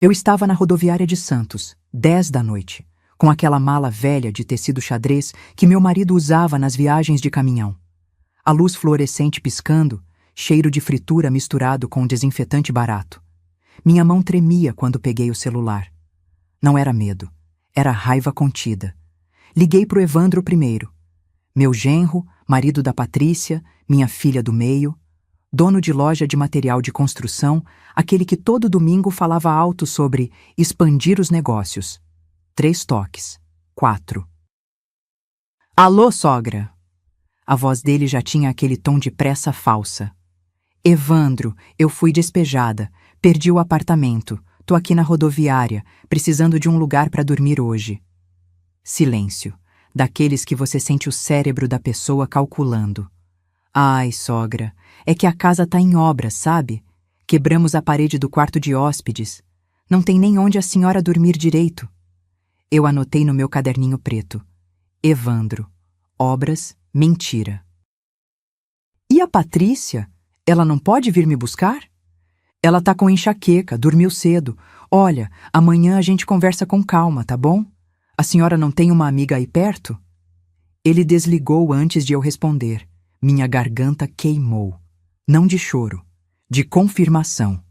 Eu estava na rodoviária de Santos, 10 da noite, com aquela mala velha de tecido xadrez que meu marido usava nas viagens de caminhão. A luz fluorescente piscando, cheiro de fritura misturado com desinfetante barato. Minha mão tremia quando peguei o celular. Não era medo, era raiva contida. Liguei pro Evandro primeiro. Meu genro, marido da Patrícia, minha filha do meio, dono de loja de material de construção, aquele que todo domingo falava alto sobre expandir os negócios. 3 toques. 4. Alô, sogra! A voz dele já tinha aquele tom de pressa falsa. Evandro, eu fui despejada, perdi o apartamento, tô aqui na rodoviária, precisando de um lugar para dormir hoje. Silêncio, daqueles que você sente o cérebro da pessoa calculando. Ai, sogra, é que a casa tá em obras, sabe? Quebramos a parede do quarto de hóspedes. Não tem nem onde a senhora dormir direito. Eu anotei no meu caderninho preto. Evandro, obras, mentira. E a Patrícia? Ela não pode vir me buscar? Ela tá com enxaqueca, dormiu cedo. Olha, amanhã a gente conversa com calma, tá bom? A senhora não tem uma amiga aí perto? Ele desligou antes de eu responder. Minha garganta queimou. Não de choro, de confirmação.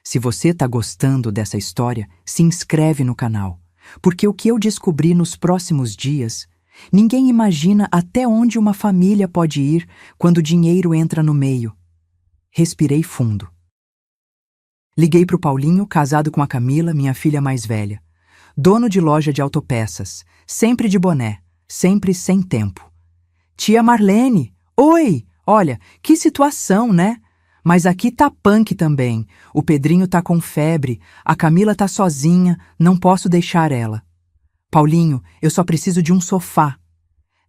Se você tá gostando dessa história, se inscreve no canal. Porque o que eu descobri nos próximos dias, ninguém imagina até onde uma família pode ir quando o dinheiro entra no meio. Respirei fundo. Liguei pro Paulinho, casado com a Camila, minha filha mais velha. Dono de loja de autopeças, sempre de boné, sempre sem tempo. Tia Marlene! Oi! Olha, que situação, né? Mas aqui tá punk também. O Pedrinho tá com febre, a Camila tá sozinha, não posso deixar ela. Paulinho, eu só preciso de um sofá.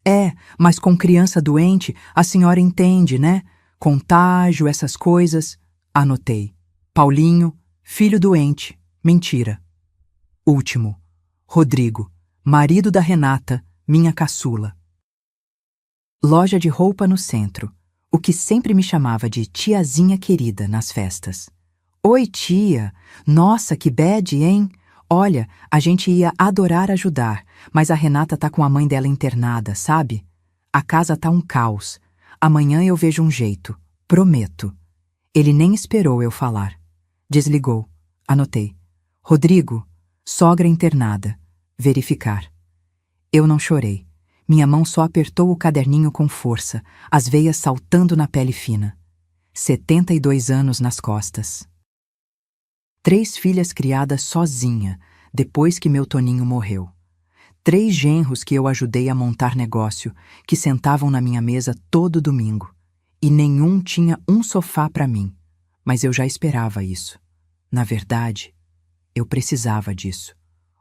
É, mas com criança doente, a senhora entende, né? Contágio, essas coisas. Anotei. Paulinho, filho doente. Mentira. Último. Rodrigo, marido da Renata, minha caçula. Loja de roupa no centro, o que sempre me chamava de tiazinha querida nas festas. Oi, tia! Nossa, que bad, hein? Olha, a gente ia adorar ajudar, mas a Renata tá com a mãe dela internada, sabe? A casa tá um caos. Amanhã eu vejo um jeito, prometo. Ele nem esperou eu falar. Desligou. Anotei. Rodrigo, sogra internada. Verificar. Eu não chorei. Minha mão só apertou o caderninho com força, as veias saltando na pele fina. 72 anos nas costas. 3 filhas criadas sozinha, depois que meu Toninho morreu. 3 genros que eu ajudei a montar negócio, que sentavam na minha mesa todo domingo. E nenhum tinha um sofá para mim. Mas eu já esperava isso. Na verdade, eu precisava disso.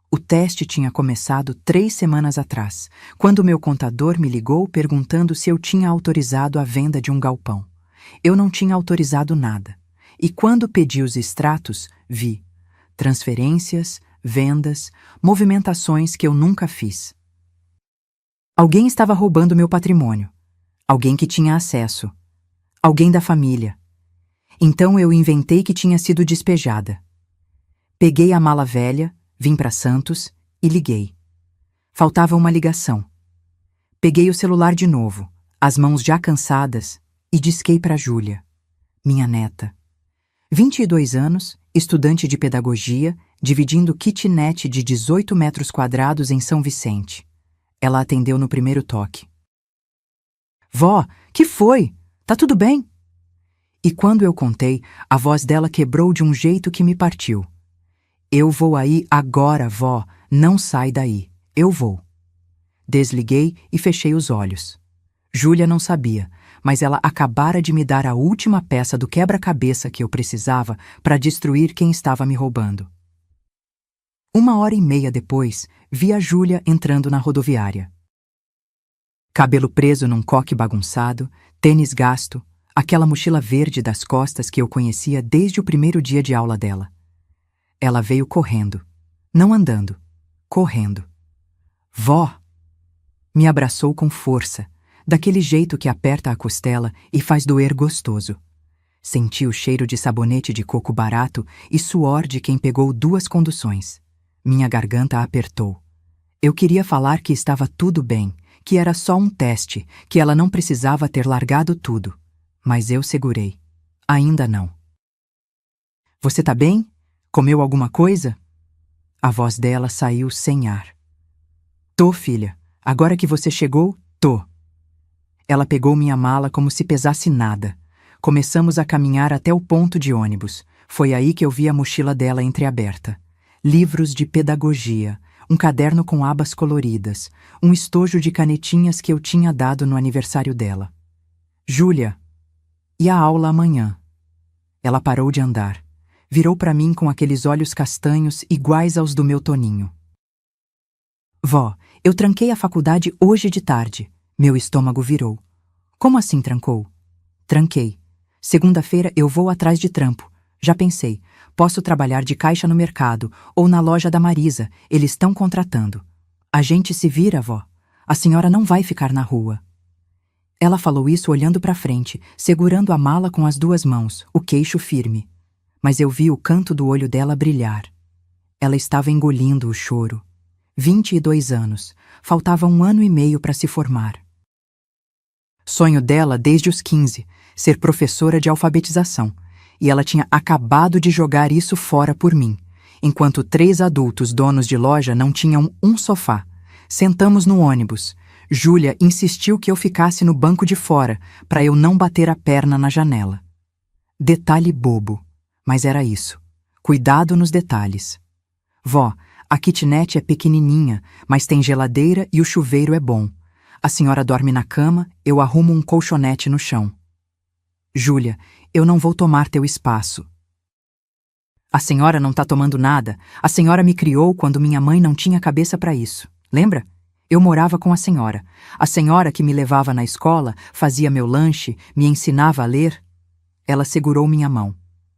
O teste tinha começado 3 semanas atrás, quando meu contador me ligou perguntando se eu tinha autorizado a venda de um galpão. Eu não tinha autorizado nada. E quando pedi os extratos, vi transferências, vendas, movimentações que eu nunca fiz. Alguém estava roubando meu patrimônio. Alguém que tinha acesso. Alguém da família. Então eu inventei que tinha sido despejada. Peguei a mala velha, vim para Santos e liguei. Faltava uma ligação. Peguei o celular de novo, as mãos já cansadas, e disquei para Júlia, minha neta. 22 anos, estudante de pedagogia, dividindo kitnet de 18 metros quadrados em São Vicente. Ela atendeu no primeiro toque. Vó, que foi? Tá tudo bem? E quando eu contei, a voz dela quebrou de um jeito que me partiu. Eu vou aí agora, vó. Não sai daí. Eu vou. Desliguei e fechei os olhos. Júlia não sabia, mas ela acabara de me dar a última peça do quebra-cabeça que eu precisava para destruir quem estava me roubando. 1h30 depois, vi a Júlia entrando na rodoviária. Cabelo preso num coque bagunçado, tênis gasto, aquela mochila verde das costas que eu conhecia desde o primeiro dia de aula dela. Ela veio correndo, não andando, correndo. Vó! Me abraçou com força, daquele jeito que aperta a costela e faz doer gostoso. Senti o cheiro de sabonete de coco barato e suor de quem pegou 2 conduções. Minha garganta apertou. Eu queria falar que estava tudo bem, que era só um teste, que ela não precisava ter largado tudo. Mas eu segurei. Ainda não. Você tá bem? Comeu alguma coisa? A voz dela saiu sem ar. Tô, filha. Agora que você chegou, tô. Ela pegou minha mala como se pesasse nada. Começamos a caminhar até o ponto de ônibus. Foi aí que eu vi a mochila dela entreaberta. Livros de pedagogia, um caderno com abas coloridas, um estojo de canetinhas que eu tinha dado no aniversário dela. Júlia, e a aula amanhã? Ela parou de andar. Virou para mim com aqueles olhos castanhos iguais aos do meu Toninho. Vó, eu tranquei a faculdade hoje de tarde. Meu estômago virou. Como assim trancou? Tranquei. Segunda-feira eu vou atrás de trampo. Já pensei, posso trabalhar de caixa no mercado ou na loja da Marisa, eles estão contratando. A gente se vira, vó. A senhora não vai ficar na rua. Ela falou isso olhando para frente, segurando a mala com as 2 mãos, o queixo firme. Mas eu vi o canto do olho dela brilhar. Ela estava engolindo o choro. 22 anos. Faltava 1 ano e meio para se formar. Sonho dela desde os 15, ser professora de alfabetização. E ela tinha acabado de jogar isso fora por mim, enquanto 3 adultos donos de loja não tinham um sofá. Sentamos no ônibus. Júlia insistiu que eu ficasse no banco de fora, para eu não bater a perna na janela. Detalhe bobo, mas era isso. Cuidado nos detalhes. Vó, a kitnet é pequenininha, mas tem geladeira e o chuveiro é bom. A senhora dorme na cama, eu arrumo um colchonete no chão. Júlia, eu não vou tomar teu espaço. A senhora não tá tomando nada. A senhora me criou quando minha mãe não tinha cabeça para isso. Lembra? Eu morava com a senhora. A senhora que me levava na escola, fazia meu lanche, me ensinava a ler. Ela segurou minha mão.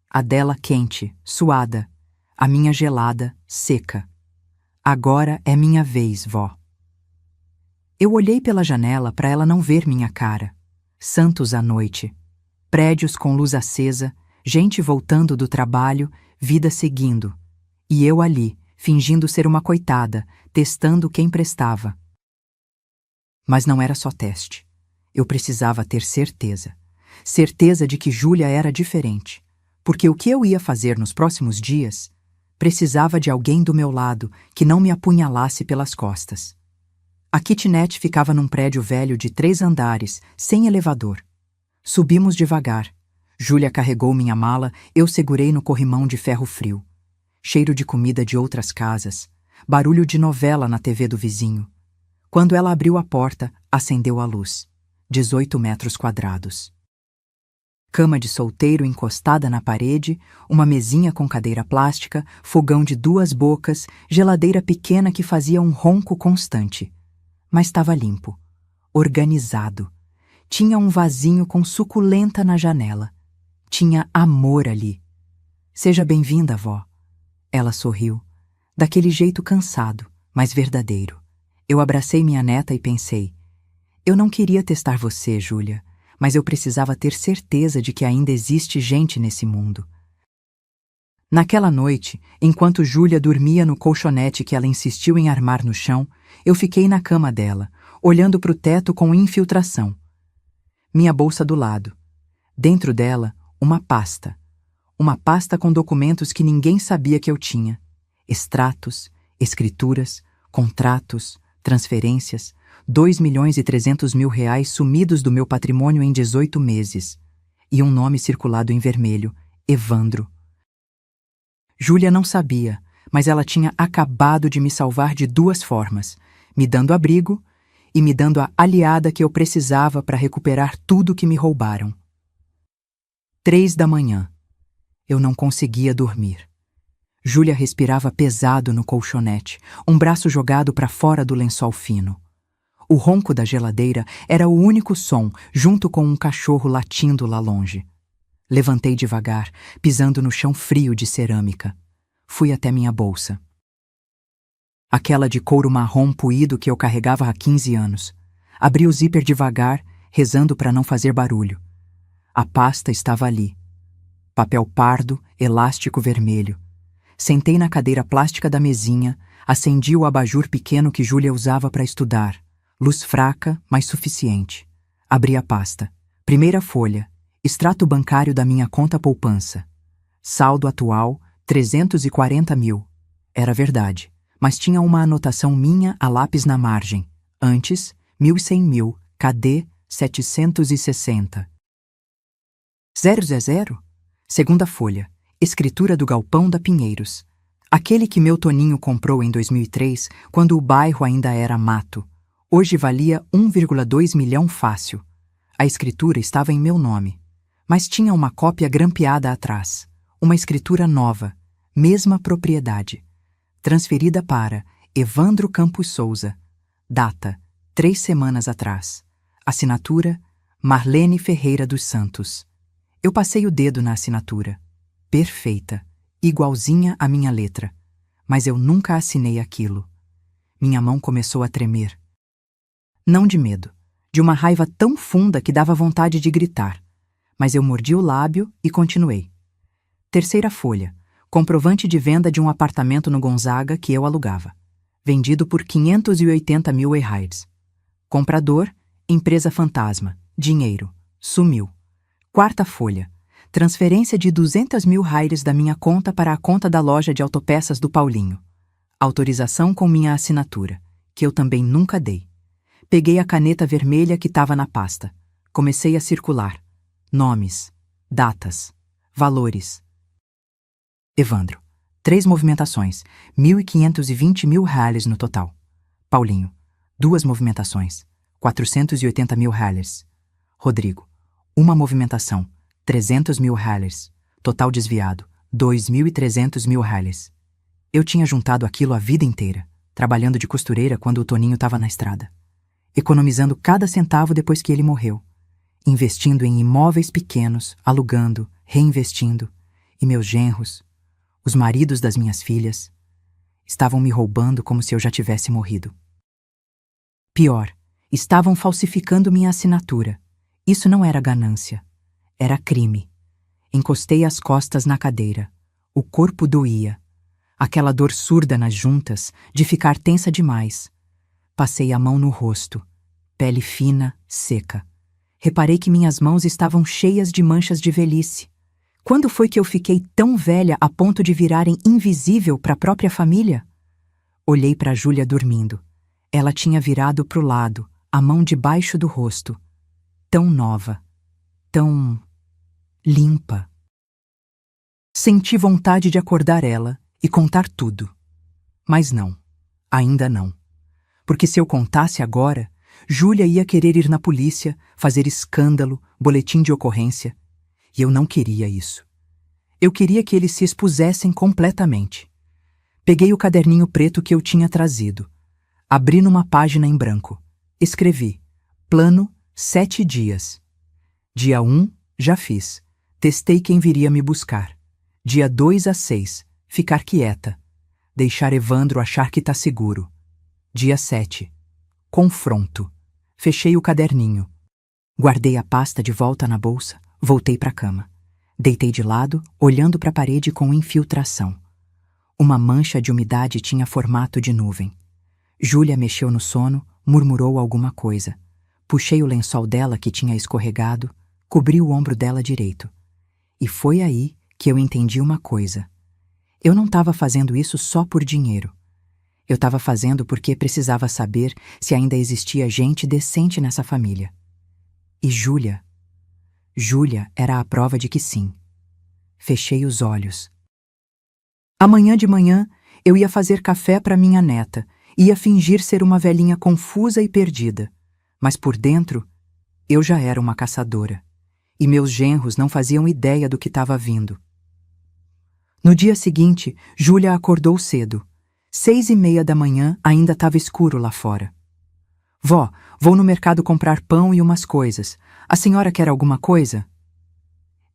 A dela quente, suada. A minha gelada, seca. Agora é minha vez, vó. Eu olhei pela janela para ela não ver minha cara. Santos à noite. Prédios com luz acesa, gente voltando do trabalho, vida seguindo. E eu ali, fingindo ser uma coitada, testando quem prestava. Mas não era só teste. Eu precisava ter certeza. Certeza de que Júlia era diferente. Porque o que eu ia fazer nos próximos dias, precisava de alguém do meu lado que não me apunhalasse pelas costas. A kitnet ficava num prédio velho de 3 andares, sem elevador. Subimos devagar. Júlia carregou minha mala, eu segurei no corrimão de ferro frio. Cheiro de comida de outras casas. Barulho de novela na TV do vizinho. Quando ela abriu a porta, acendeu a luz. 18 metros quadrados. Cama de solteiro encostada na parede, uma mesinha com cadeira plástica, fogão de 2 bocas, geladeira pequena que fazia um ronco constante. Mas estava limpo. Organizado. Tinha um vasinho com suculenta na janela. Tinha amor ali. Seja bem-vinda, vó. Ela sorriu. Daquele jeito cansado, mas verdadeiro. Eu abracei minha neta e pensei, eu não queria testar você, Júlia, mas eu precisava ter certeza de que ainda existe gente nesse mundo. Naquela noite, enquanto Júlia dormia no colchonete que ela insistiu em armar no chão, eu fiquei na cama dela, olhando para o teto com infiltração. Minha bolsa do lado. Dentro dela, uma pasta. Uma pasta com documentos que ninguém sabia que eu tinha. Extratos, escrituras, contratos, transferências, 2.300.000 reais sumidos do meu patrimônio em 18 meses. E um nome circulado em vermelho, Evandro. Júlia não sabia, mas ela tinha acabado de me salvar de 2 formas, me dando abrigo e me dando a aliada que eu precisava para recuperar tudo que me roubaram. 3 da manhã. Eu não conseguia dormir. Júlia respirava pesado no colchonete, um braço jogado para fora do lençol fino. O ronco da geladeira era o único som, junto com um cachorro latindo lá longe. Levantei devagar, pisando no chão frio de cerâmica. Fui até minha bolsa. Aquela de couro marrom puído que eu carregava há 15 anos. Abri o zíper devagar, rezando para não fazer barulho. A pasta estava ali, papel pardo, elástico vermelho. Sentei na cadeira plástica da mesinha, acendi o abajur pequeno que Júlia usava para estudar. Luz fraca, mas suficiente. Abri a pasta. Primeira folha. Extrato bancário da minha conta poupança. Saldo atual, 340 mil. Era verdade, mas tinha uma anotação minha a lápis na margem. Antes, 1.100 mil. Cadê 760? 000? Segunda folha. Escritura do Galpão da Pinheiros. Aquele que meu Toninho comprou em 2003, quando o bairro ainda era mato. Hoje valia 1,2 milhão fácil. A escritura estava em meu nome, mas tinha uma cópia grampeada atrás. Uma escritura nova, mesma propriedade. Transferida para Evandro Campos Souza. Data, 3 semanas atrás. Assinatura, Marlene Ferreira dos Santos. Eu passei o dedo na assinatura. Perfeita, igualzinha à minha letra. Mas eu nunca assinei aquilo. Minha mão começou a tremer. Não de medo, de uma raiva tão funda que dava vontade de gritar. Mas eu mordi o lábio e continuei. Terceira folha. Comprovante de venda de um apartamento no Gonzaga que eu alugava. Vendido por 580 mil reais. Comprador, empresa fantasma. Dinheiro. Sumiu. Quarta folha. Transferência de 200 mil reais da minha conta para a conta da loja de autopeças do Paulinho. Autorização com minha assinatura, que eu também nunca dei. Peguei a caneta vermelha que estava na pasta. Comecei a circular. Nomes. Datas. Valores. Evandro. 3 movimentações. 1.520 mil reais no total. Paulinho. 2 movimentações. 480 mil reais. Rodrigo. 1 movimentação. 300 mil reais. Total desviado. 2.300 mil reais. Eu tinha juntado aquilo a vida inteira, trabalhando de costureira quando o Toninho estava na estrada. Economizando cada centavo depois que ele morreu. Investindo em imóveis pequenos, alugando, reinvestindo. E meus genros, os maridos das minhas filhas, estavam me roubando como se eu já tivesse morrido. Pior, estavam falsificando minha assinatura. Isso não era ganância. Era crime. Encostei as costas na cadeira. O corpo doía. Aquela dor surda nas juntas, de ficar tensa demais. Passei a mão no rosto. Pele fina, seca. Reparei que minhas mãos estavam cheias de manchas de velhice. Quando foi que eu fiquei tão velha a ponto de virarem invisível para a própria família? Olhei para Júlia dormindo. Ela tinha virado pro lado, a mão debaixo do rosto. Tão nova. Tão limpa. Senti vontade de acordar ela e contar tudo. Mas não, ainda não. Porque se eu contasse agora, Júlia ia querer ir na polícia, fazer escândalo, boletim de ocorrência. E eu não queria isso. Eu queria que eles se expusessem completamente. Peguei o caderninho preto que eu tinha trazido. Abri numa página em branco. Escrevi: Plano 7 dias. Dia 1, já fiz. Testei quem viria me buscar. Dia 2 a 6, ficar quieta. Deixar Evandro achar que tá seguro. Dia 7, confronto. Fechei o caderninho. Guardei a pasta de volta na bolsa, voltei para a cama. Deitei de lado, olhando para a parede com infiltração. Uma mancha de umidade tinha formato de nuvem. Júlia mexeu no sono, murmurou alguma coisa. Puxei o lençol dela que tinha escorregado, cobri o ombro dela direito. E foi aí que eu entendi uma coisa. Eu não estava fazendo isso só por dinheiro. Eu estava fazendo porque precisava saber se ainda existia gente decente nessa família. E Júlia era a prova de que sim. Fechei os olhos. Amanhã de manhã, eu ia fazer café para minha neta, ia fingir ser uma velhinha confusa e perdida. Mas por dentro, eu já era uma caçadora. E meus genros não faziam ideia do que estava vindo. No dia seguinte, Júlia acordou cedo. 6:30 da manhã, ainda estava escuro lá fora. Vó, vou no mercado comprar pão e umas coisas. A senhora quer alguma coisa?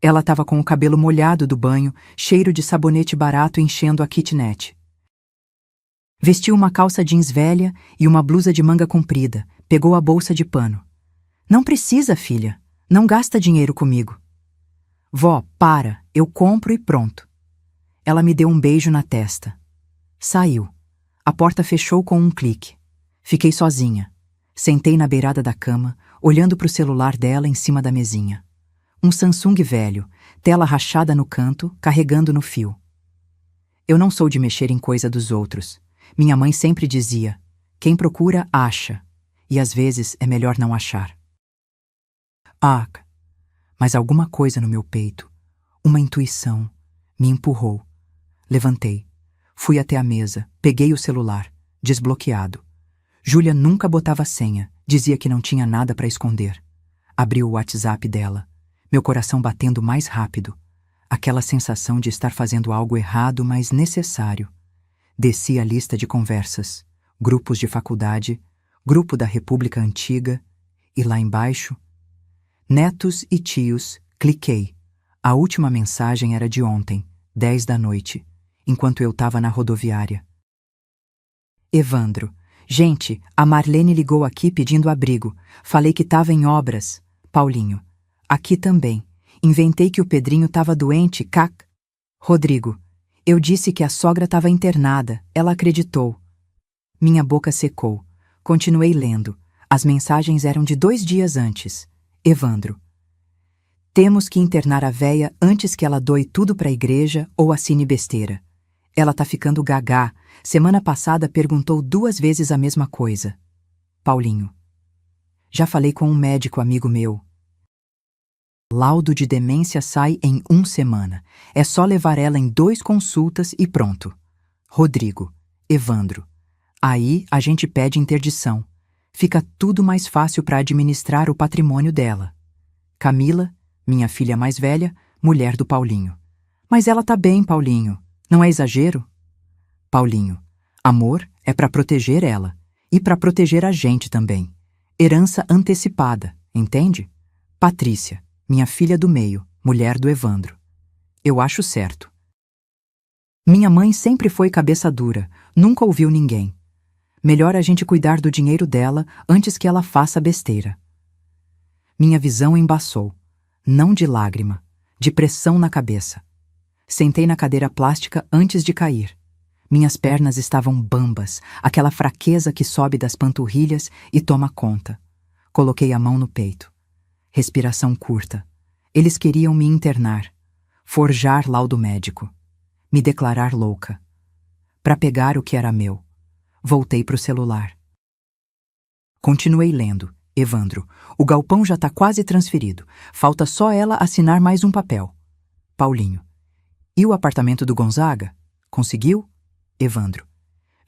Ela estava com o cabelo molhado do banho, cheiro de sabonete barato enchendo a kitnet. Vestiu uma calça jeans velha e uma blusa de manga comprida. Pegou a bolsa de pano. Não precisa, filha. Não gasta dinheiro comigo. Vó, para, eu compro e pronto. Ela me deu um beijo na testa. Saiu. A porta fechou com um clique. Fiquei sozinha. Sentei na beirada da cama, olhando para o celular dela em cima da mesinha. Um Samsung velho, tela rachada no canto, carregando no fio. Eu não sou de mexer em coisa dos outros. Minha mãe sempre dizia: quem procura, acha. E às vezes é melhor não achar. Ah, mas alguma coisa no meu peito, uma intuição, me empurrou. Levantei. Fui até a mesa, peguei o celular, desbloqueado. Júlia nunca botava senha, dizia que não tinha nada para esconder. Abri o WhatsApp dela, meu coração batendo mais rápido. Aquela sensação de estar fazendo algo errado, mas necessário. Desci a lista de conversas, grupos de faculdade, grupo da República Antiga, e lá embaixo, netos e tios, cliquei. A última mensagem era de ontem, 10 da noite, enquanto eu estava na rodoviária. Evandro. Gente, a Marlene ligou aqui pedindo abrigo. Falei que estava em obras. Paulinho. Aqui também. Inventei que o Pedrinho estava doente, cac. Rodrigo. Eu disse que a sogra estava internada. Ela acreditou. Minha boca secou. Continuei lendo. As mensagens eram de 2 dias antes. Evandro. Temos que internar a véia antes que ela doe tudo para a igreja ou assine besteira. Ela tá ficando gagá. Semana passada perguntou 2 vezes a mesma coisa. Paulinho. Já falei com um médico amigo meu. Laudo de demência sai em 1 semana. É só levar ela em 2 consultas e pronto. Rodrigo. Evandro. Aí a gente pede interdição. Fica tudo mais fácil para administrar o patrimônio dela. Camila, minha filha mais velha, mulher do Paulinho. Mas ela tá bem, Paulinho. Não é exagero? Paulinho. Amor é para proteger ela. E para proteger a gente também. Herança antecipada, entende? Patrícia, minha filha do meio, mulher do Evandro. Eu acho certo. Minha mãe sempre foi cabeça dura, nunca ouviu ninguém. Melhor a gente cuidar do dinheiro dela antes que ela faça besteira. Minha visão embaçou. Não de lágrima, de pressão na cabeça. Sentei na cadeira plástica antes de cair. Minhas pernas estavam bambas, aquela fraqueza que sobe das panturrilhas e toma conta. Coloquei a mão no peito. Respiração curta. Eles queriam me internar, forjar laudo médico, me declarar louca. Para pegar o que era meu. Voltei para o celular. Continuei lendo. Evandro, o galpão já está quase transferido. Falta só ela assinar mais um papel. Paulinho. E o apartamento do Gonzaga? Conseguiu? Evandro.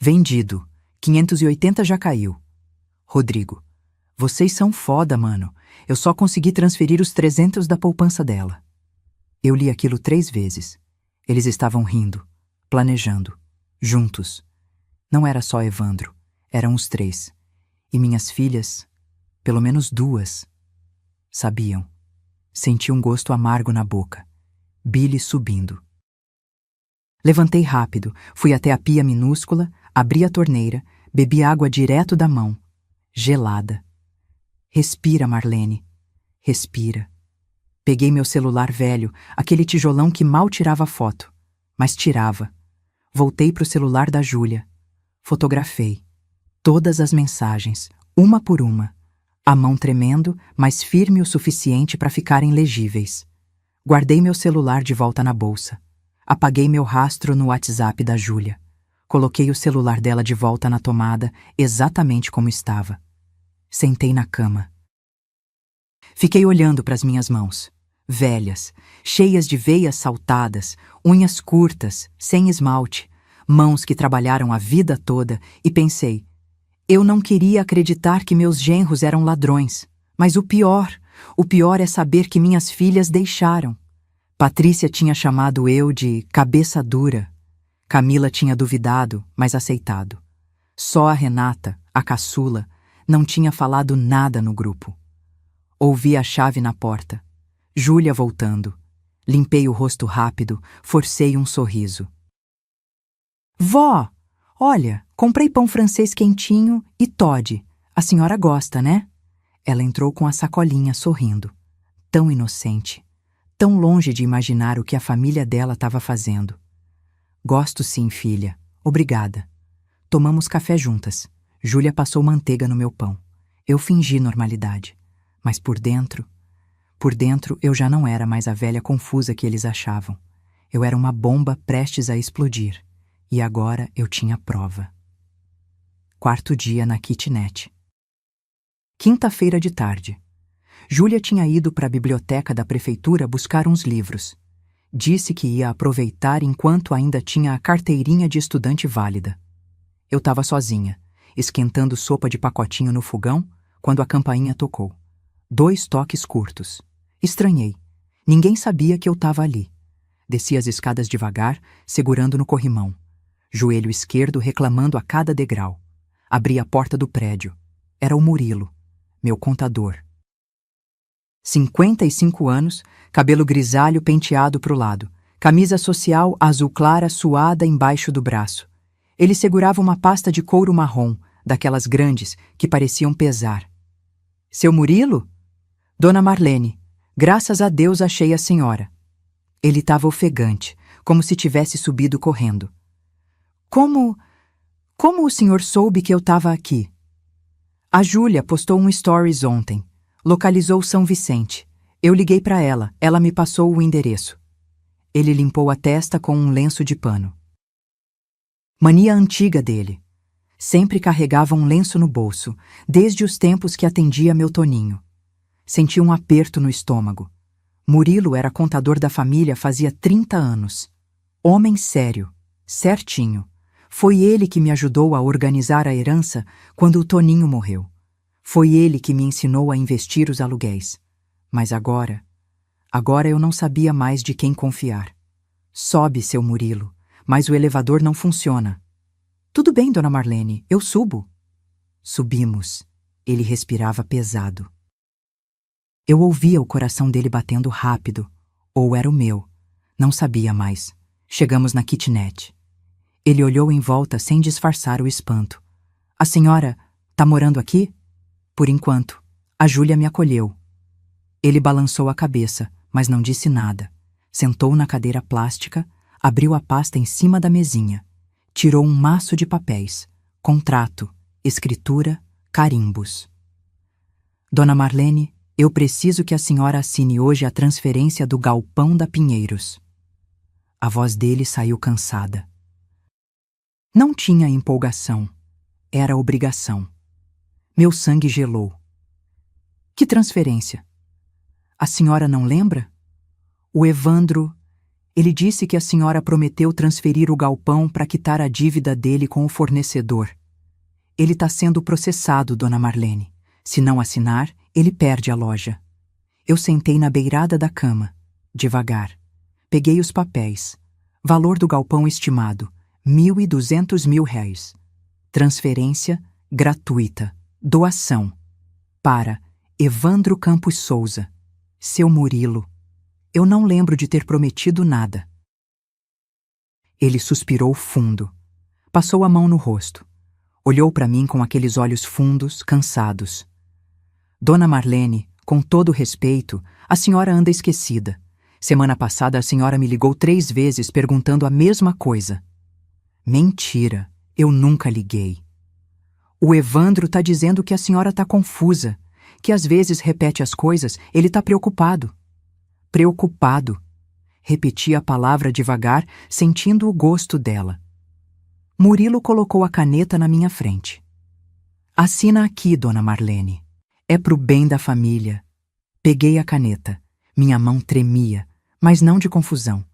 Vendido. 580 já caiu. Rodrigo. Vocês são foda, mano. Eu só consegui transferir os 300 da poupança dela. Eu li aquilo 3 vezes. Eles estavam rindo, planejando, juntos. Não era só Evandro, eram os 3. E minhas filhas, pelo menos 2, sabiam. Senti um gosto amargo na boca. Bile subindo. Levantei rápido, fui até a pia minúscula, abri a torneira, bebi água direto da mão. Gelada. Respira, Marlene. Respira. Peguei meu celular velho, aquele tijolão que mal tirava foto. Mas tirava. Voltei pro celular da Júlia. Fotografei. Todas as mensagens, uma por uma. A mão tremendo, mas firme o suficiente para ficarem legíveis. Guardei meu celular de volta na bolsa. Apaguei meu rastro no WhatsApp da Júlia. Coloquei o celular dela de volta na tomada, exatamente como estava. Sentei na cama. Fiquei olhando para as minhas mãos. Velhas, cheias de veias saltadas, unhas curtas, sem esmalte, mãos que trabalharam a vida toda, e pensei, eu não queria acreditar que meus genros eram ladrões, mas o pior é saber que minhas filhas deixaram. Patrícia tinha chamado eu de cabeça dura. Camila tinha duvidado, mas aceitado. Só a Renata, a caçula, não tinha falado nada no grupo. Ouvi a chave na porta. Júlia voltando. Limpei o rosto rápido, forcei um sorriso. Vó, olha, comprei pão francês quentinho e Toddy. A senhora gosta, né? Ela entrou com a sacolinha sorrindo. Tão inocente, tão longe de imaginar o que a família dela estava fazendo. Gosto sim, filha. Obrigada. Tomamos café juntas. Júlia passou manteiga no meu pão. Eu fingi normalidade. Mas por dentro eu já não era mais a velha confusa que eles achavam. Eu era uma bomba prestes a explodir. E agora eu tinha prova. Quarto dia na kitnet. Quinta-feira de tarde. Júlia tinha ido para a biblioteca da prefeitura buscar uns livros. Disse que ia aproveitar enquanto ainda tinha a carteirinha de estudante válida. Eu estava sozinha, esquentando sopa de pacotinho no fogão, quando a campainha tocou. 2 toques curtos. Estranhei. Ninguém sabia que eu estava ali. Desci as escadas devagar, segurando no corrimão. Joelho esquerdo reclamando a cada degrau. Abri a porta do prédio. Era o Murilo, meu contador. 55 anos, cabelo grisalho penteado para o lado, camisa social azul clara suada embaixo do braço. Ele segurava uma pasta de couro marrom, daquelas grandes, que pareciam pesar. Seu Murilo? Dona Marlene, graças a Deus achei a senhora. Ele estava ofegante, como se tivesse subido correndo. Como o senhor soube que eu estava aqui? A Júlia postou um stories ontem. Localizou São Vicente. Eu liguei para ela, ela me passou o endereço. Ele limpou a testa com um lenço de pano. Mania antiga dele. Sempre carregava um lenço no bolso, desde os tempos que atendia meu Toninho. Senti um aperto no estômago. Murilo era contador da família fazia 30 anos. Homem sério, certinho. Foi ele que me ajudou a organizar a herança quando o Toninho morreu. Foi ele que me ensinou a investir os aluguéis. Mas agora eu não sabia mais de quem confiar. Sobe, seu Murilo, mas o elevador não funciona. Tudo bem, dona Marlene, eu subo. Subimos. Ele respirava pesado. Eu ouvia o coração dele batendo rápido. Ou era o meu. Não sabia mais. Chegamos na kitnet. Ele olhou em volta sem disfarçar o espanto. A senhora tá morando aqui? Por enquanto. A Júlia me acolheu. Ele balançou a cabeça, mas não disse nada. Sentou na cadeira plástica, abriu a pasta em cima da mesinha. Tirou um maço de papéis. Contrato, escritura, carimbos. Dona Marlene, eu preciso que a senhora assine hoje a transferência do galpão da Pinheiros. A voz dele saiu cansada. Não tinha empolgação. Era obrigação. Meu sangue gelou. Que transferência? A senhora não lembra? O Evandro... Ele disse que a senhora prometeu transferir o galpão para quitar a dívida dele com o fornecedor. Ele está sendo processado, dona Marlene. Se não assinar, ele perde a loja. Eu sentei na beirada da cama, devagar. Peguei os papéis. Valor do galpão estimado, R$ 1.200.000. Transferência gratuita. Doação. Para Evandro Campos Souza. Seu Murilo. Eu não lembro de ter prometido nada. Ele suspirou fundo. Passou a mão no rosto. Olhou para mim com aqueles olhos fundos, cansados. Dona Marlene, com todo respeito, a senhora anda esquecida. Semana passada a senhora me ligou 3 vezes perguntando a mesma coisa. Mentira, eu nunca liguei. O Evandro tá dizendo que a senhora tá confusa, que às vezes repete as coisas, ele tá preocupado. Preocupado. Repeti a palavra devagar, sentindo o gosto dela. Murilo colocou a caneta na minha frente. Assina aqui, dona Marlene. É pro bem da família. Peguei a caneta. Minha mão tremia, mas não de confusão.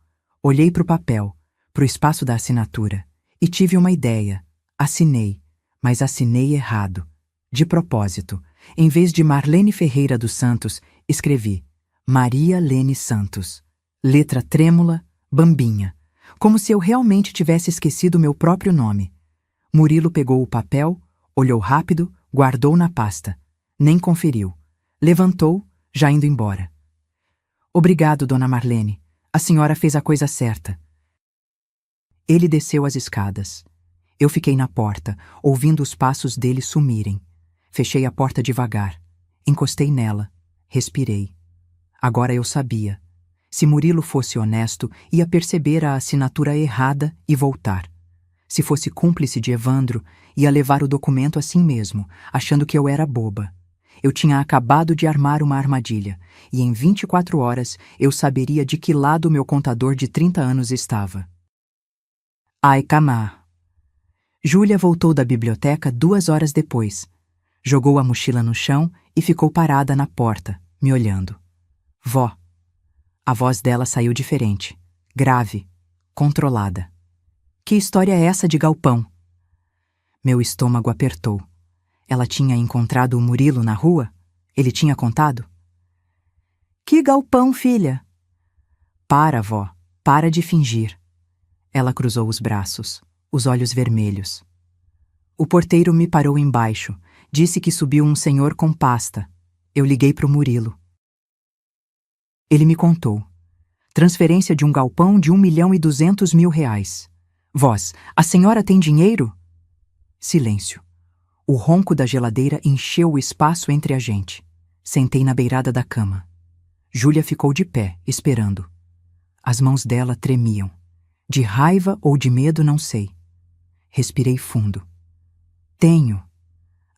Olhei pro papel, pro espaço da assinatura, e tive uma ideia. Assinei, mas assinei errado. De propósito, em vez de Marlene Ferreira dos Santos, escrevi Maria Lene Santos. Letra trêmula, bambinha, como se eu realmente tivesse esquecido meu próprio nome. Murilo pegou o papel, olhou rápido, guardou na pasta. Nem conferiu. Levantou, já indo embora. Obrigado, dona Marlene. A senhora fez a coisa certa. Ele desceu as escadas. Eu fiquei na porta, ouvindo os passos dele sumirem. Fechei a porta devagar. Encostei nela. Respirei. Agora eu sabia. Se Murilo fosse honesto, ia perceber a assinatura errada e voltar. Se fosse cúmplice de Evandro, ia levar o documento assim mesmo, achando que eu era boba. Eu tinha acabado de armar uma armadilha, e em 24 horas eu saberia de que lado meu contador de 30 anos estava. Ai, Camá. Júlia voltou da biblioteca 2 horas depois. Jogou a mochila no chão e ficou parada na porta, me olhando. Vó. A voz dela saiu diferente, grave, controlada. Que história é essa de galpão? Meu estômago apertou. Ela tinha encontrado o Murilo na rua? Ele tinha contado? Que galpão, filha? Para, vó, para de fingir. Ela cruzou os braços, os olhos vermelhos. O porteiro me parou embaixo, disse que subiu um senhor com pasta. Eu liguei para o Murilo. Ele me contou. Transferência de um galpão de 1.200.000 reais. Voz, a senhora tem dinheiro? Silêncio. O ronco da geladeira encheu o espaço entre a gente. Sentei na beirada da cama. Júlia ficou de pé, esperando. As mãos dela tremiam. De raiva ou de medo, não sei. Respirei fundo. Tenho.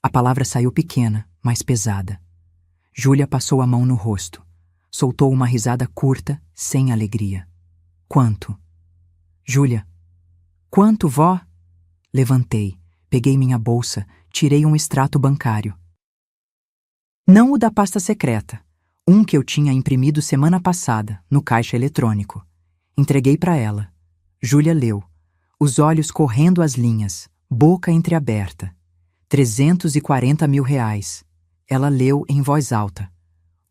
A palavra saiu pequena, mas pesada. Júlia passou a mão no rosto. Soltou uma risada curta, sem alegria. Quanto? Júlia. Quanto, vó? Levantei, peguei minha bolsa, tirei um extrato bancário. Não o da pasta secreta. Um que eu tinha imprimido semana passada, no caixa eletrônico. Entreguei para ela. Júlia leu, os olhos correndo as linhas, boca entreaberta. 340.000 reais. Ela leu em voz alta.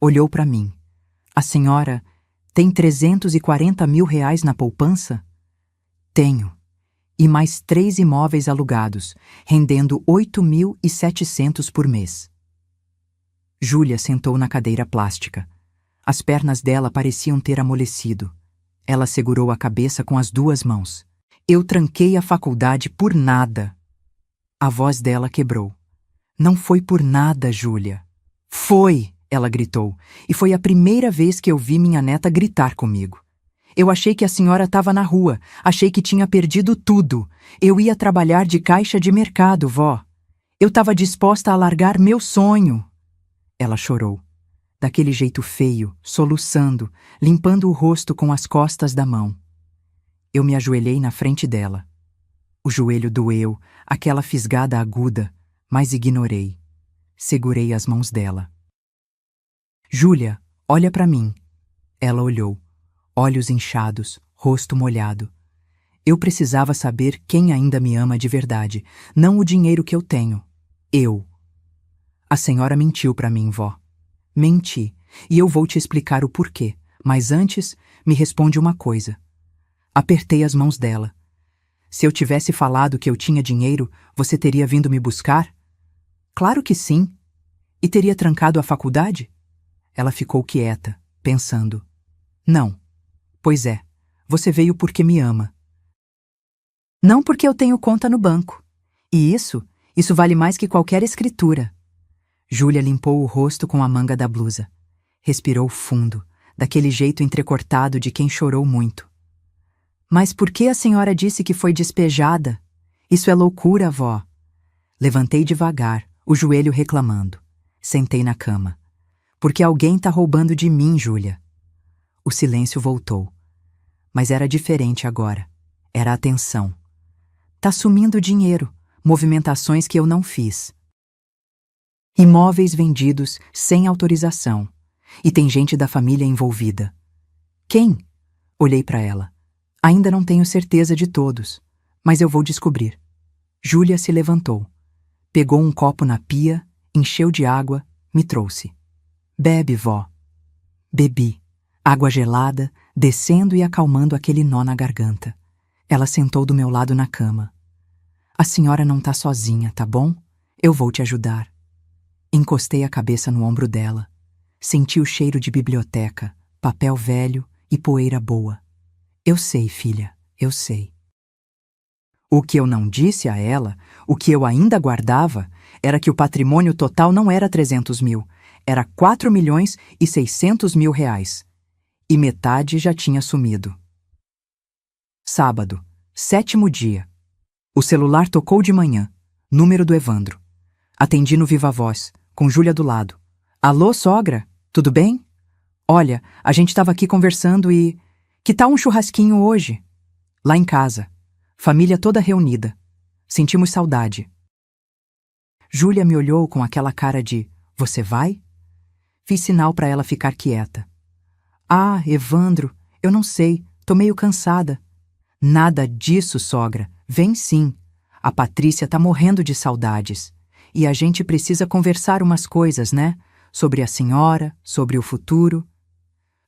Olhou para mim. A senhora tem 340.000 reais na poupança? Tenho. E mais 3 imóveis alugados, rendendo 8.700 por mês. Júlia sentou na cadeira plástica. As pernas dela pareciam ter amolecido. Ela segurou a cabeça com as 2 mãos. Eu tranquei a faculdade por nada. A voz dela quebrou. Não foi por nada, Júlia. Foi! Ela gritou, e foi a primeira vez que eu vi minha neta gritar comigo. Eu achei que a senhora estava na rua, achei que tinha perdido tudo. Eu ia trabalhar de caixa de mercado, vó. Eu estava disposta a largar meu sonho. Ela chorou, daquele jeito feio, soluçando, limpando o rosto com as costas da mão. Eu me ajoelhei na frente dela. O joelho doeu, aquela fisgada aguda, mas ignorei. Segurei as mãos dela. Júlia, olha para mim. Ela olhou, olhos inchados, rosto molhado. Eu precisava saber quem ainda me ama de verdade, não o dinheiro que eu tenho. Eu. A senhora mentiu para mim, vó. Menti, e eu vou te explicar o porquê, mas antes, me responde uma coisa. Apertei as mãos dela. Se eu tivesse falado que eu tinha dinheiro, você teria vindo me buscar? Claro que sim. E teria trancado a faculdade? Ela ficou quieta, pensando. Não. Pois é, você veio porque me ama. Não porque eu tenho conta no banco. E isso vale mais que qualquer escritura. Júlia limpou o rosto com a manga da blusa. Respirou fundo, daquele jeito entrecortado de quem chorou muito. Mas por que a senhora disse que foi despejada? Isso é loucura, vó. Levantei devagar, o joelho reclamando. Sentei na cama. Porque alguém tá roubando de mim, Júlia. O silêncio voltou. Mas era diferente agora. Era a atenção. Tá sumindo dinheiro, movimentações que eu não fiz. Imóveis vendidos sem autorização. E tem gente da família envolvida. Quem? Olhei para ela. Ainda não tenho certeza de todos, mas eu vou descobrir. Júlia se levantou. Pegou um copo na pia, encheu de água, me trouxe. Bebe, vó. Bebi. Água gelada, descendo e acalmando aquele nó na garganta. Ela sentou do meu lado na cama. A senhora não tá sozinha, tá bom? Eu vou te ajudar. Encostei a cabeça no ombro dela. Senti o cheiro de biblioteca, papel velho e poeira boa. Eu sei, filha, eu sei. O que eu não disse a ela, o que eu ainda guardava, era que o patrimônio total não era 300 mil, era 4.600.000 reais. e metade já tinha sumido. Sábado, 7º dia. O celular tocou de manhã. Número do Evandro. Atendi no viva voz, com Júlia do lado. Alô, sogra? Tudo bem? Olha, a gente estava aqui conversando e... Que tal um churrasquinho hoje? Lá em casa. Família toda reunida. Sentimos saudade. Júlia me olhou com aquela cara de: Você vai? Fiz sinal para ela ficar quieta. Ah, Evandro, eu não sei, tô meio cansada. Nada disso, sogra. Vem sim. A Patrícia tá morrendo de saudades. E a gente precisa conversar umas coisas, né? Sobre a senhora, sobre o futuro.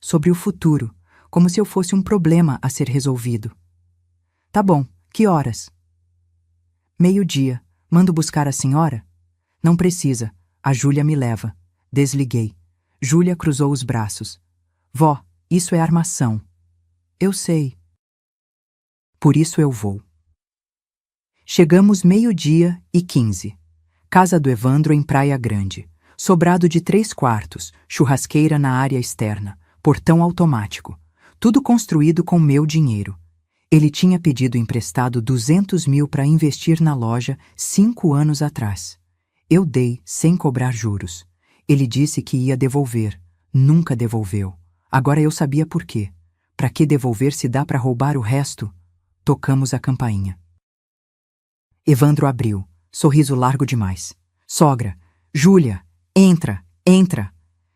Sobre o futuro, como se eu fosse um problema a ser resolvido. Tá bom, que horas? 12:00. Mando buscar a senhora? Não precisa, a Júlia me leva. Desliguei. Júlia cruzou os braços. Vó, isso é armação. Eu sei. Por isso eu vou. Chegamos 12:15. Casa do Evandro em Praia Grande. Sobrado de 3 quartos, churrasqueira na área externa, portão automático. Tudo construído com meu dinheiro. Ele tinha pedido emprestado 200 mil para investir na loja 5 anos atrás. Eu dei sem cobrar juros. Ele disse que ia devolver. Nunca devolveu. Agora eu sabia por quê. Para que devolver se dá para roubar o resto? Tocamos a campainha. Evandro abriu, sorriso largo demais. Sogra, Júlia, entra, entra.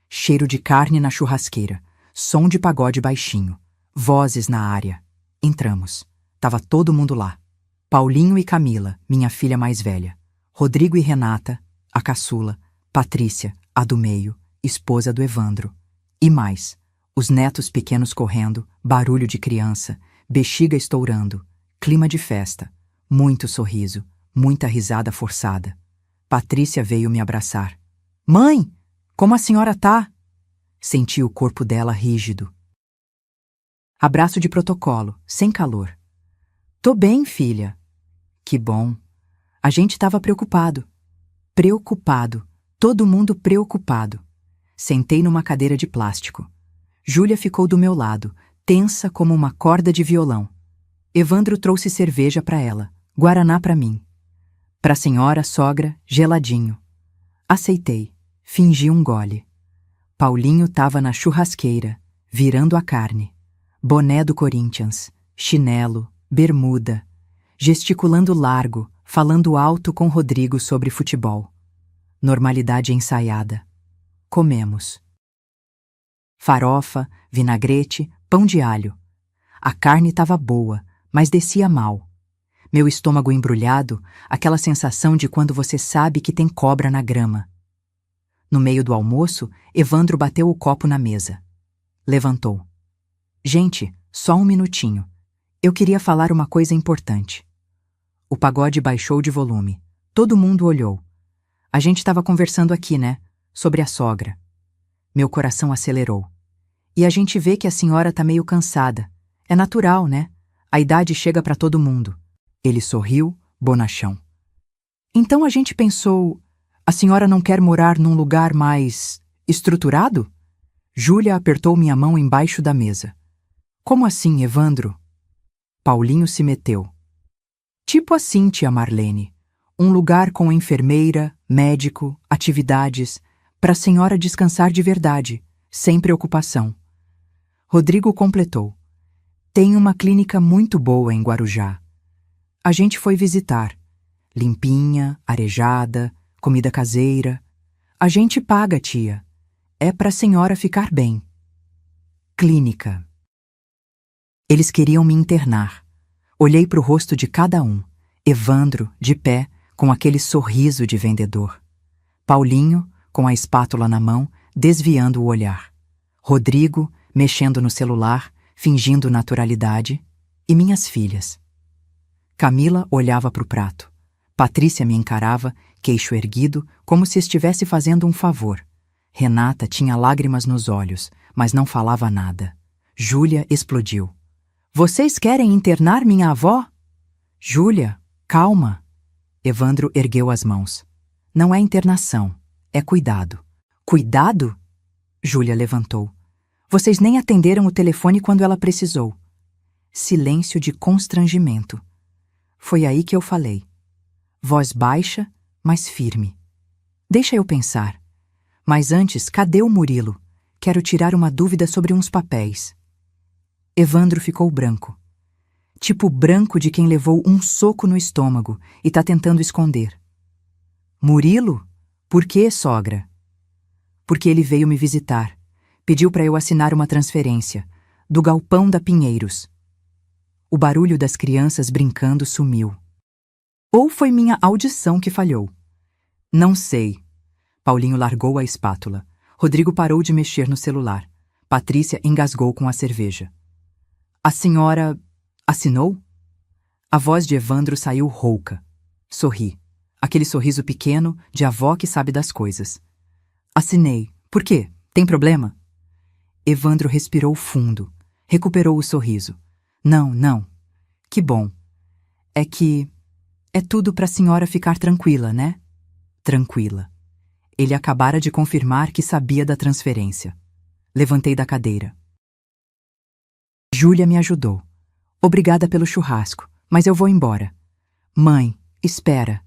Cheiro de carne na churrasqueira, som de pagode baixinho, vozes na área. Entramos. Tava todo mundo lá. Paulinho e Camila, minha filha mais velha. Rodrigo e Renata, a caçula. Patrícia, a do meio, esposa do Evandro. E mais, os netos pequenos correndo, barulho de criança, bexiga estourando, clima de festa. Muito sorriso, muita risada forçada. Patrícia veio me abraçar. Mãe, como a senhora tá? Senti o corpo dela rígido. Abraço de protocolo, sem calor. Tô bem, filha. Que bom. A gente estava preocupado. Preocupado. Todo mundo preocupado. Sentei numa cadeira de plástico. Júlia ficou do meu lado, tensa como uma corda de violão. Evandro trouxe cerveja para ela. Guaraná para mim. Pra senhora, sogra, geladinho. Aceitei. Fingi um gole. Paulinho tava na churrasqueira, virando a carne. Boné do Corinthians, chinelo, bermuda. Gesticulando largo, falando alto com Rodrigo sobre futebol. Normalidade ensaiada. Comemos. Farofa, vinagrete, pão de alho. A carne tava boa, mas descia mal. Meu estômago embrulhado, aquela sensação de quando você sabe que tem cobra na grama. No meio do almoço, Evandro bateu o copo na mesa. Levantou. Gente, só um minutinho. Eu queria falar uma coisa importante. O pagode baixou de volume. Todo mundo olhou. A gente estava conversando aqui, né? Sobre a sogra. Meu coração acelerou. E a gente vê que a senhora tá meio cansada. É natural, né? A idade chega para todo mundo. Ele sorriu, bonachão. Então a gente pensou, a senhora não quer morar num lugar mais estruturado? Júlia apertou minha mão embaixo da mesa. Como assim, Evandro? Paulinho se meteu. Tipo assim, tia Marlene. Um lugar com enfermeira, médico, atividades, para a senhora descansar de verdade, sem preocupação. Rodrigo completou. Tem uma clínica muito boa em Guarujá. A gente foi visitar. Limpinha, arejada, comida caseira. A gente paga, tia. É pra senhora ficar bem. Clínica. Eles queriam me internar. Olhei pro rosto de cada um. Evandro, de pé, com aquele sorriso de vendedor. Paulinho, com a espátula na mão, desviando o olhar. Rodrigo, mexendo no celular, fingindo naturalidade. E minhas filhas. Camila olhava para o prato. Patrícia me encarava, queixo erguido, como se estivesse fazendo um favor. Renata tinha lágrimas nos olhos, mas não falava nada. Júlia explodiu. Vocês querem internar minha avó? Júlia, calma. Evandro ergueu as mãos. Não é internação, é cuidado. Cuidado? Júlia levantou. Vocês nem atenderam o telefone quando ela precisou. Silêncio de constrangimento. Foi aí que eu falei. Voz baixa, mas firme. Deixa eu pensar. Mas antes, cadê o Murilo? Quero tirar uma dúvida sobre uns papéis. Evandro ficou branco. Tipo branco de quem levou um soco no estômago e tá tentando esconder. Murilo? Por quê, sogra? Porque ele veio me visitar. Pediu para eu assinar uma transferência. Do galpão da Pinheiros. O barulho das crianças brincando sumiu. Ou foi minha audição que falhou? Não sei. Paulinho largou a espátula. Rodrigo parou de mexer no celular. Patrícia engasgou com a cerveja. A senhora assinou? A voz de Evandro saiu rouca. Sorri. Aquele sorriso pequeno de avó que sabe das coisas. Assinei. Por quê? Tem problema? Evandro respirou fundo. Recuperou o sorriso. Não, não. Que bom. É que... é tudo para a senhora ficar tranquila, né? Tranquila. Ele acabara de confirmar que sabia da transferência. Levantei da cadeira. Júlia me ajudou. Obrigada pelo churrasco, mas eu vou embora. Mãe, espera.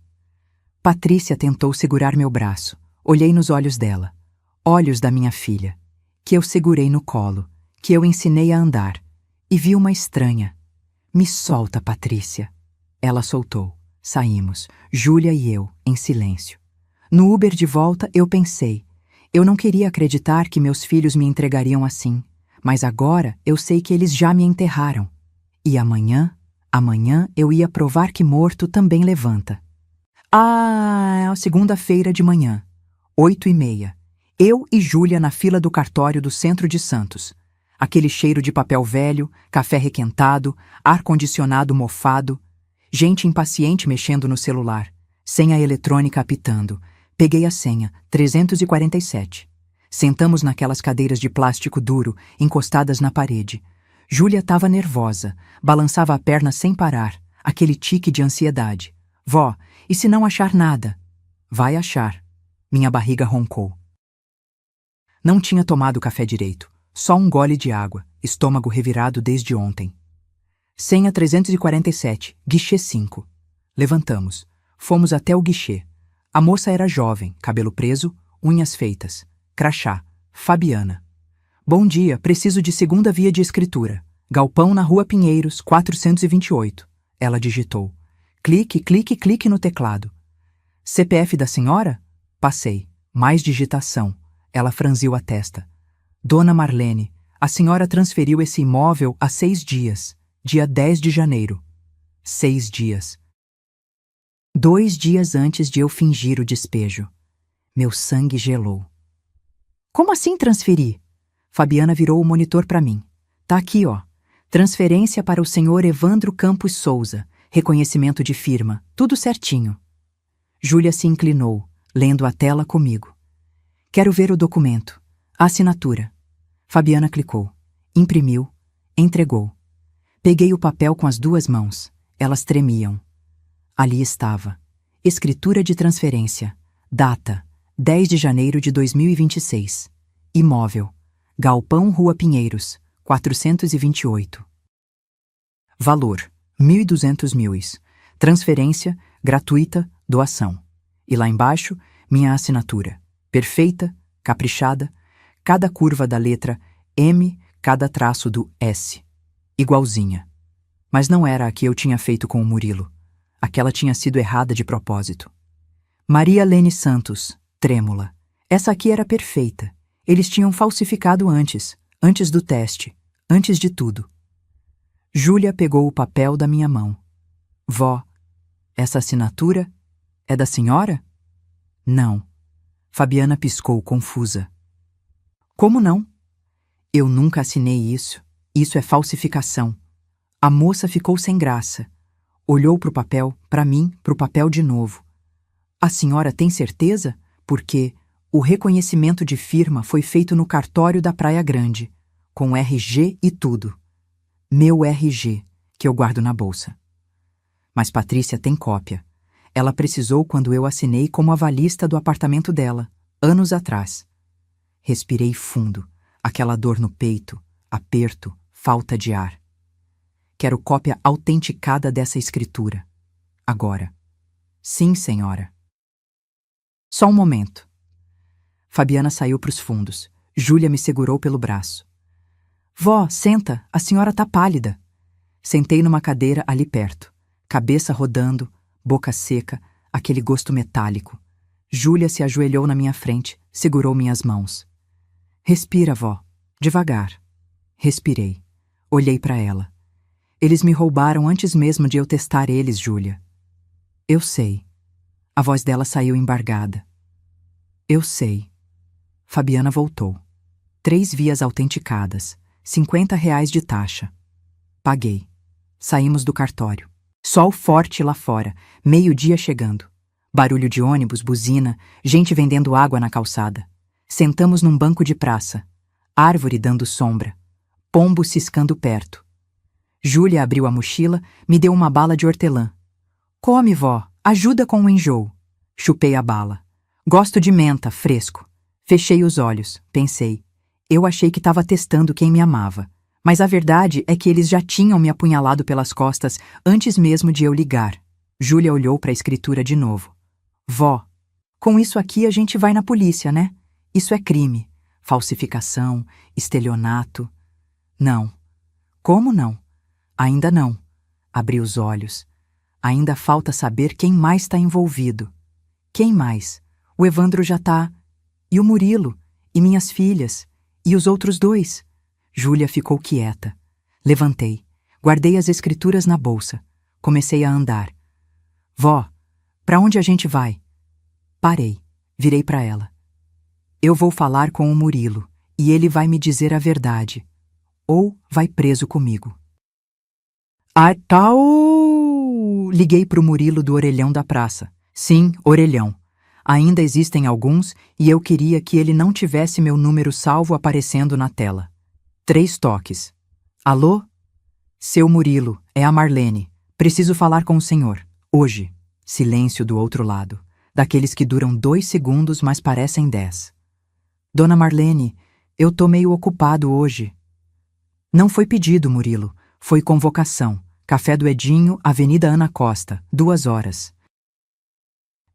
Patrícia tentou segurar meu braço. Olhei nos olhos dela. Olhos da minha filha. Que eu segurei no colo. Que eu ensinei a andar. E vi uma estranha. Me solta, Patrícia. Ela soltou. Saímos, Júlia e eu, em silêncio. No Uber de volta, eu pensei. Eu não queria acreditar que meus filhos me entregariam assim. Mas agora eu sei que eles já me enterraram. E amanhã eu ia provar que morto também levanta. Segunda-feira de manhã, 8h30. Eu e Júlia na fila do cartório do centro de Santos. Aquele cheiro de papel velho, café requentado, ar-condicionado mofado. Gente impaciente mexendo no celular. Senha eletrônica apitando. Peguei a senha, 347. Sentamos naquelas cadeiras de plástico duro, encostadas na parede. Júlia estava nervosa, balançava a perna sem parar, aquele tique de ansiedade. Vó, e se não achar nada? Vai achar. Minha barriga roncou. Não tinha tomado café direito, só um gole de água, estômago revirado desde ontem. Senha 347, guichê 5. Levantamos. Fomos até o guichê. A moça era jovem, cabelo preso, unhas feitas. Crachá. Fabiana. Bom dia, preciso de segunda via de escritura. Galpão na Rua Pinheiros, 428. Ela digitou. Clique, clique, clique no teclado. CPF da senhora? Passei. Mais digitação. Ela franziu a testa. Dona Marlene, a senhora transferiu esse imóvel há 6 dias. Dia 10 de janeiro. 6 dias. 2 dias antes de eu fingir o despejo. Meu sangue gelou. Como assim transferir? Fabiana virou o monitor para mim. Tá aqui, ó. Transferência para o senhor Evandro Campos Souza. Reconhecimento de firma. Tudo certinho. Júlia se inclinou, lendo a tela comigo. Quero ver o documento. A assinatura. Fabiana clicou. Imprimiu. Entregou. Peguei o papel com as 2 mãos. Elas tremiam. Ali estava. Escritura de transferência. Data. 10 de janeiro de 2026. Imóvel. Galpão Rua Pinheiros, 428. Valor. 1.200 mil. Transferência. Gratuita. Doação. E lá embaixo, minha assinatura. Perfeita. Caprichada. Cada curva da letra M, cada traço do S. Igualzinha. Mas não era a que eu tinha feito com o Murilo. Aquela tinha sido errada de propósito. Maria Lene Santos, trêmula. Essa aqui era perfeita. Eles tinham falsificado antes do teste, antes de tudo. Júlia pegou o papel da minha mão. Vó, essa assinatura é da senhora? Não. Fabiana piscou confusa. Como não? Eu nunca assinei isso. Isso é falsificação. A moça ficou sem graça. Olhou para o papel, para mim, para o papel de novo. A senhora tem certeza? Porque o reconhecimento de firma foi feito no cartório da Praia Grande, com RG e tudo. Meu RG, que eu guardo na bolsa. Mas Patrícia tem cópia. Ela precisou quando eu assinei como avalista do apartamento dela, anos atrás. Respirei fundo. Aquela dor no peito, aperto, falta de ar. Quero cópia autenticada dessa escritura. Agora. Sim, senhora. Só um momento. Fabiana saiu para os fundos. Júlia me segurou pelo braço. Vó, senta, a senhora tá pálida. Sentei numa cadeira ali perto, cabeça rodando, boca seca, aquele gosto metálico. Júlia se ajoelhou na minha frente, segurou minhas mãos. Respira, vó, devagar. Respirei. Olhei para ela. Eles me roubaram antes mesmo de eu testar eles, Júlia. Eu sei. A voz dela saiu embargada. Eu sei. Fabiana voltou. 3 vias autenticadas, R$ 50 de taxa. Paguei. Saímos do cartório. Sol forte lá fora, meio-dia chegando. Barulho de ônibus, buzina, gente vendendo água na calçada. Sentamos num banco de praça. Árvore dando sombra. Pombo ciscando perto. Júlia abriu a mochila, me deu uma bala de hortelã. Come, vó, ajuda com o enjoo. Chupei a bala. Gosto de menta, fresco. Fechei os olhos, pensei. Eu achei que estava testando quem me amava. Mas a verdade é que eles já tinham me apunhalado pelas costas antes mesmo de eu ligar. Júlia olhou para a escritura de novo. Vó, com isso aqui a gente vai na polícia, né? Isso é crime. Falsificação, estelionato. Não. Como não? Ainda não. Abri os olhos. Ainda falta saber quem mais está envolvido. Quem mais? O Evandro já tá. E o Murilo? E minhas filhas? E os outros 2? Júlia ficou quieta. Levantei. Guardei as escrituras na bolsa. Comecei a andar. Vó, para onde a gente vai? Parei. Virei para ela. Eu vou falar com o Murilo e ele vai me dizer a verdade. Ou vai preso comigo. Ah, tal! Liguei pro Murilo do orelhão da praça. Sim, orelhão. Ainda existem alguns e eu queria que ele não tivesse meu número salvo aparecendo na tela. 3 toques. Alô? Seu Murilo, é a Marlene. Preciso falar com o senhor. Hoje. Silêncio do outro lado. Daqueles que duram 2 segundos, mas parecem 10. Dona Marlene, eu tô meio ocupado hoje. Não foi pedido, Murilo. Foi convocação. Café do Edinho, Avenida Ana Costa, 2 horas.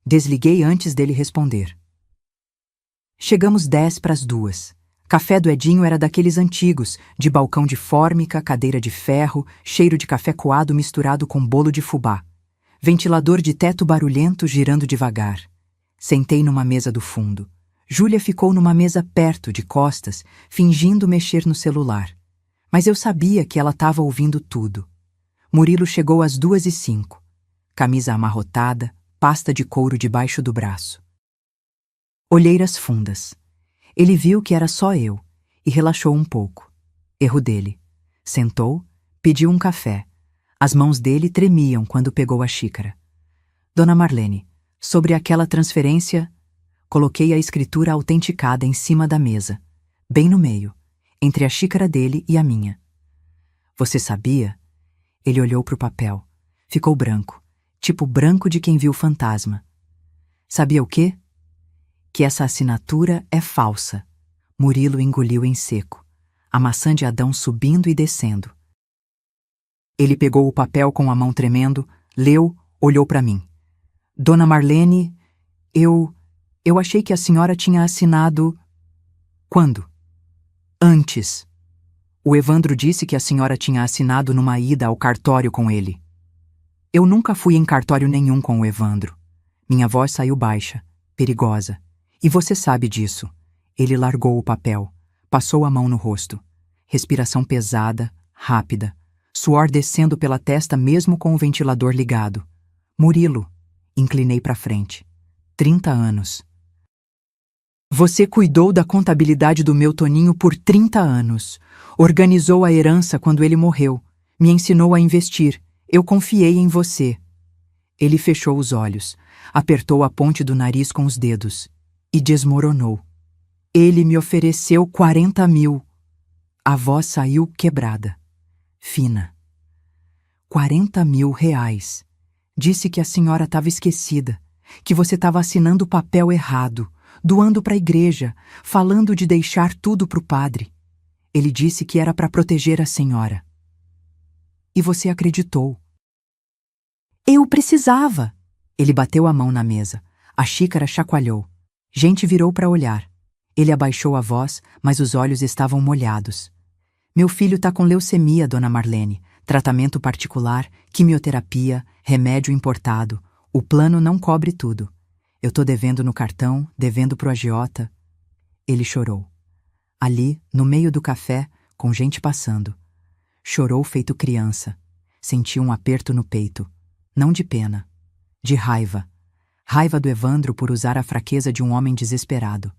Desliguei antes dele responder. Chegamos 1:50. Café do Edinho era daqueles antigos, de balcão de fórmica, cadeira de ferro, cheiro de café coado misturado com bolo de fubá. Ventilador de teto barulhento girando devagar. Sentei numa mesa do fundo. Júlia ficou numa mesa perto, de costas, fingindo mexer no celular. Mas eu sabia que ela estava ouvindo tudo. Murilo chegou às 2:05. Camisa amarrotada, pasta de couro debaixo do braço. Olheiras fundas. Ele viu que era só eu e relaxou um pouco. Erro dele. Sentou, pediu um café. As mãos dele tremiam quando pegou a xícara. Dona Marlene, sobre aquela transferência, coloquei a escritura autenticada em cima da mesa, bem no meio, entre a xícara dele e a minha. Você sabia? Ele olhou para o papel. Ficou branco, tipo branco de quem viu fantasma. Sabia o quê? Que essa assinatura é falsa. Murilo engoliu em seco, a maçã de Adão subindo e descendo. Ele pegou o papel com a mão tremendo, leu, olhou para mim. Dona Marlene, eu achei que a senhora tinha assinado... Quando? Antes. O Evandro disse que a senhora tinha assinado numa ida ao cartório com ele. Eu nunca fui em cartório nenhum com o Evandro. Minha voz saiu baixa, perigosa. E você sabe disso. Ele largou o papel, passou a mão no rosto. Respiração pesada, rápida. Suor descendo pela testa mesmo com o ventilador ligado. Murilo. Inclinei para frente. 30 anos. Você cuidou da contabilidade do meu Toninho por 30 anos. Organizou a herança quando ele morreu. Me ensinou a investir. Eu confiei em você. Ele fechou os olhos, apertou a ponte do nariz com os dedos e desmoronou. Ele me ofereceu 40 mil. A voz saiu quebrada, fina. 40 mil reais. Disse que a senhora estava esquecida, que você estava assinando o papel errado, doando para a igreja, falando de deixar tudo para o padre. Ele disse que era para proteger a senhora. E você acreditou. Eu precisava. Ele bateu a mão na mesa. A xícara chacoalhou. Gente virou para olhar. Ele abaixou a voz, mas os olhos estavam molhados. Meu filho tá com leucemia, dona Marlene. Tratamento particular, quimioterapia, remédio importado. O plano não cobre tudo. Eu tô devendo no cartão, devendo pro agiota. Ele chorou. Ali, no meio do café, com gente passando. Chorou feito criança. Senti um aperto no peito. Não de pena. De raiva. Raiva do Evandro por usar a fraqueza de um homem desesperado.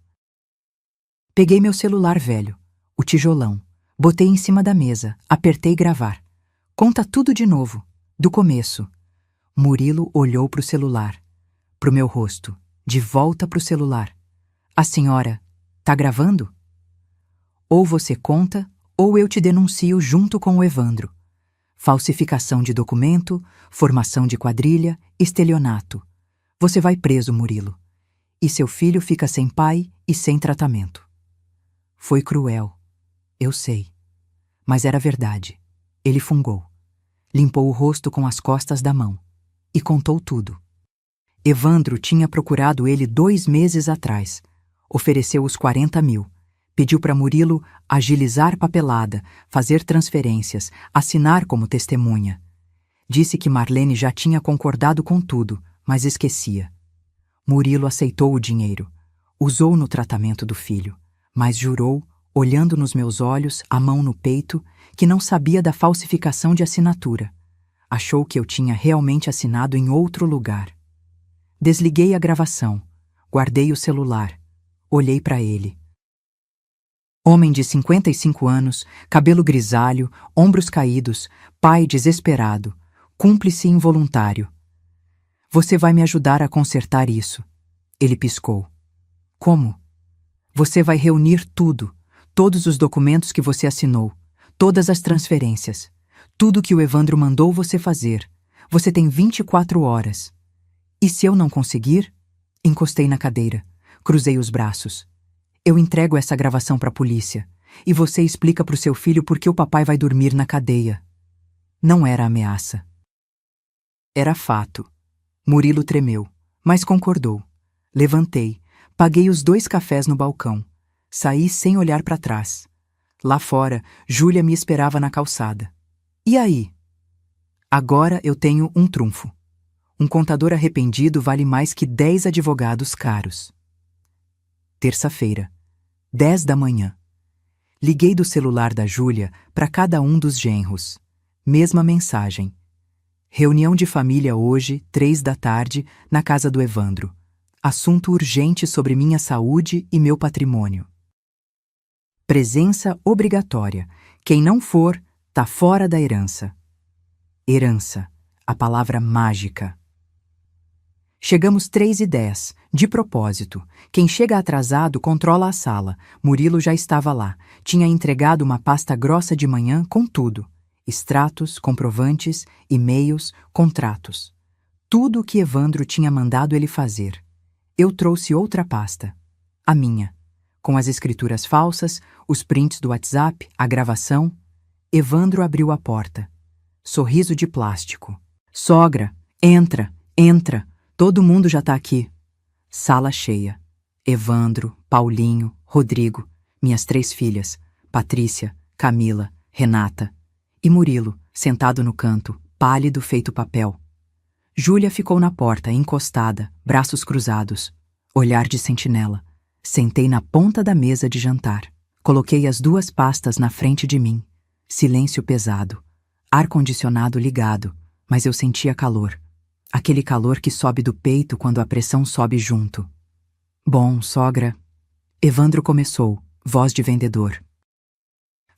Peguei meu celular velho, o tijolão. Botei em cima da mesa, apertei gravar. Conta tudo de novo, do começo. Murilo olhou pro celular. Pro meu rosto. De volta pro celular. A senhora tá gravando? Ou você conta, ou eu te denuncio junto com o Evandro. Falsificação de documento, formação de quadrilha, estelionato. Você vai preso, Murilo. E seu filho fica sem pai e sem tratamento. Foi cruel. Eu sei. Mas era verdade. Ele fungou. Limpou o rosto com as costas da mão. E contou tudo. Evandro tinha procurado ele 2 meses atrás. Ofereceu os 40 mil. Pediu para Murilo agilizar papelada, fazer transferências, assinar como testemunha. Disse que Marlene já tinha concordado com tudo, mas esquecia. Murilo aceitou o dinheiro. Usou no tratamento do filho, mas jurou, olhando nos meus olhos, a mão no peito, que não sabia da falsificação de assinatura. Achou que eu tinha realmente assinado em outro lugar. Desliguei a gravação, guardei o celular, olhei para ele. Homem de 55 anos, cabelo grisalho, ombros caídos, pai desesperado, cúmplice involuntário. Você vai me ajudar a consertar isso. Ele piscou. Como? Você vai reunir tudo, todos os documentos que você assinou, todas as transferências, tudo que o Evandro mandou você fazer. Você tem 24 horas. E se eu não conseguir? Encostei na cadeira, cruzei os braços. Eu entrego essa gravação para a polícia, e você explica para o seu filho por que o papai vai dormir na cadeia. Não era ameaça. Era fato. Murilo tremeu, mas concordou. Levantei, paguei os 2 cafés no balcão. Saí sem olhar para trás. Lá fora, Júlia me esperava na calçada. E aí? Agora eu tenho um trunfo. Um contador arrependido vale mais que 10 advogados caros. Terça-feira, 10 da manhã. Liguei do celular da Júlia para cada um dos genros. Mesma mensagem. Reunião de família hoje, 3 da tarde, na casa do Evandro. Assunto urgente sobre minha saúde e meu patrimônio. Presença obrigatória. Quem não for, tá fora da herança. Herança, a palavra mágica. Chegamos 3h10, de propósito. Quem chega atrasado controla a sala. Murilo já estava lá. Tinha entregado uma pasta grossa de manhã com tudo. Extratos, comprovantes, e-mails, contratos. Tudo o que Evandro tinha mandado ele fazer. Eu trouxe outra pasta. A minha. Com as escrituras falsas, os prints do WhatsApp, a gravação. Evandro abriu a porta. Sorriso de plástico. Sogra, entra, entra. Todo mundo já tá aqui. Sala cheia. Evandro, Paulinho, Rodrigo, minhas 3 filhas, Patrícia, Camila, Renata. E Murilo, sentado no canto, pálido feito papel. Júlia ficou na porta, encostada, braços cruzados. Olhar de sentinela. Sentei na ponta da mesa de jantar. Coloquei as 2 pastas na frente de mim. Silêncio pesado. Ar-condicionado ligado, mas eu sentia calor. Aquele calor que sobe do peito quando a pressão sobe junto. Bom, sogra. Evandro começou, voz de vendedor.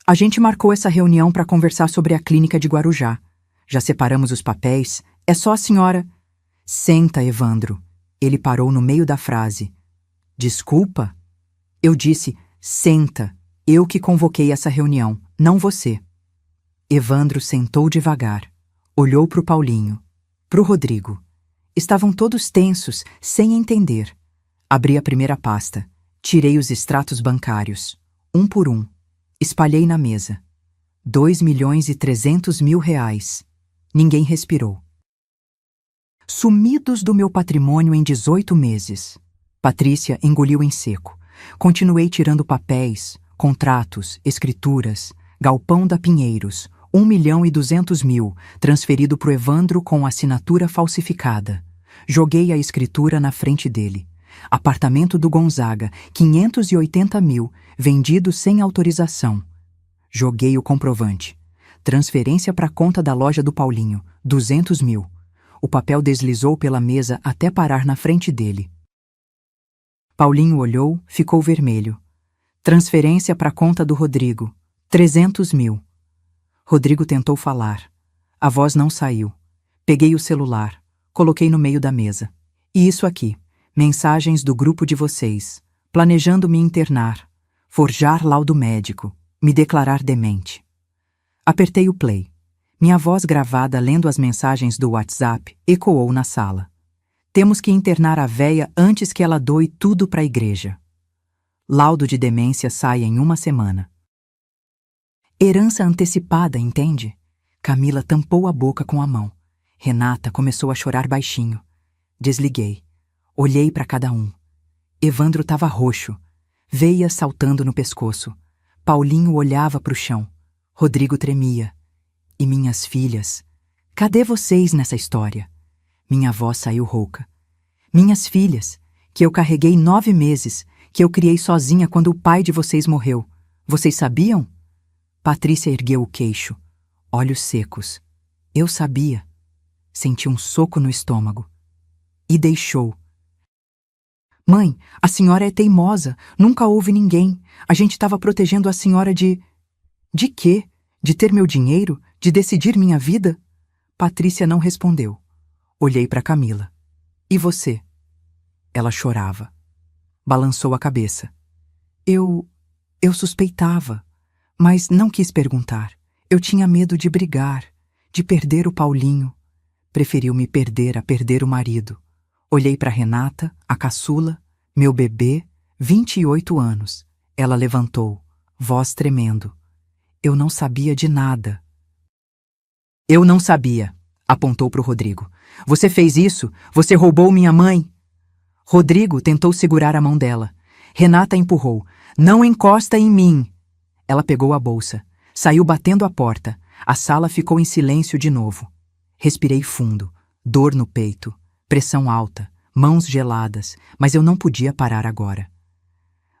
A gente marcou essa reunião para conversar sobre a clínica de Guarujá. Já separamos os papéis. É só a senhora... Senta, Evandro. Ele parou no meio da frase. Desculpa? Eu disse, senta. Eu que convoquei essa reunião, não você. Evandro sentou devagar. Olhou para o Paulinho. Para o Rodrigo. Estavam todos tensos, sem entender. Abri a primeira pasta. Tirei os extratos bancários. Um por um. Espalhei na mesa. 2.300.000 reais. Ninguém respirou. Sumidos do meu patrimônio em 18 meses. Patrícia engoliu em seco. Continuei tirando papéis, contratos, escrituras, galpão da Pinheiros, 1.200.000, transferido pro Evandro com assinatura falsificada. Joguei a escritura na frente dele. Apartamento do Gonzaga, 580.000, vendido sem autorização. Joguei o comprovante. Transferência para a conta da loja do Paulinho, 200.000. O papel deslizou pela mesa até parar na frente dele. Paulinho olhou, ficou vermelho. Transferência para a conta do Rodrigo, 300.000. Rodrigo tentou falar. A voz não saiu. Peguei o celular, coloquei no meio da mesa. E isso aqui, mensagens do grupo de vocês, planejando me internar, forjar laudo médico, me declarar demente. Apertei o play. Minha voz gravada lendo as mensagens do WhatsApp ecoou na sala. Temos que internar a véia antes que ela doe tudo para a igreja. Laudo de demência sai em 1 semana. Herança antecipada, entende? Camila tampou a boca com a mão. Renata começou a chorar baixinho. Desliguei. Olhei para cada um. Evandro estava roxo, veias saltando no pescoço. Paulinho olhava para o chão. Rodrigo tremia. E minhas filhas? Cadê vocês nessa história? Minha voz saiu rouca. Minhas filhas, que eu carreguei 9 meses, que eu criei sozinha quando o pai de vocês morreu. Vocês sabiam? Patrícia ergueu o queixo, olhos secos. Eu sabia. Senti um soco no estômago. E deixou. Mãe, a senhora é teimosa. Nunca houve ninguém. A gente estava protegendo a senhora de... De quê? De ter meu dinheiro? De decidir minha vida? Patrícia não respondeu. Olhei para Camila. E você? Ela chorava. Balançou a cabeça. Eu suspeitava, mas não quis perguntar. Eu tinha medo de brigar, de perder o Paulinho. Preferiu me perder a perder o marido. Olhei para Renata, a caçula, meu bebê, 28 anos. Ela levantou, voz tremendo. Eu não sabia de nada. Eu não sabia, apontou para o Rodrigo. Você fez isso? Você roubou minha mãe? Rodrigo tentou segurar a mão dela. Renata empurrou. Não encosta em mim. Ela pegou a bolsa. Saiu batendo a porta. A sala ficou em silêncio de novo. Respirei fundo. Dor no peito. Pressão alta. Mãos geladas. Mas eu não podia parar agora.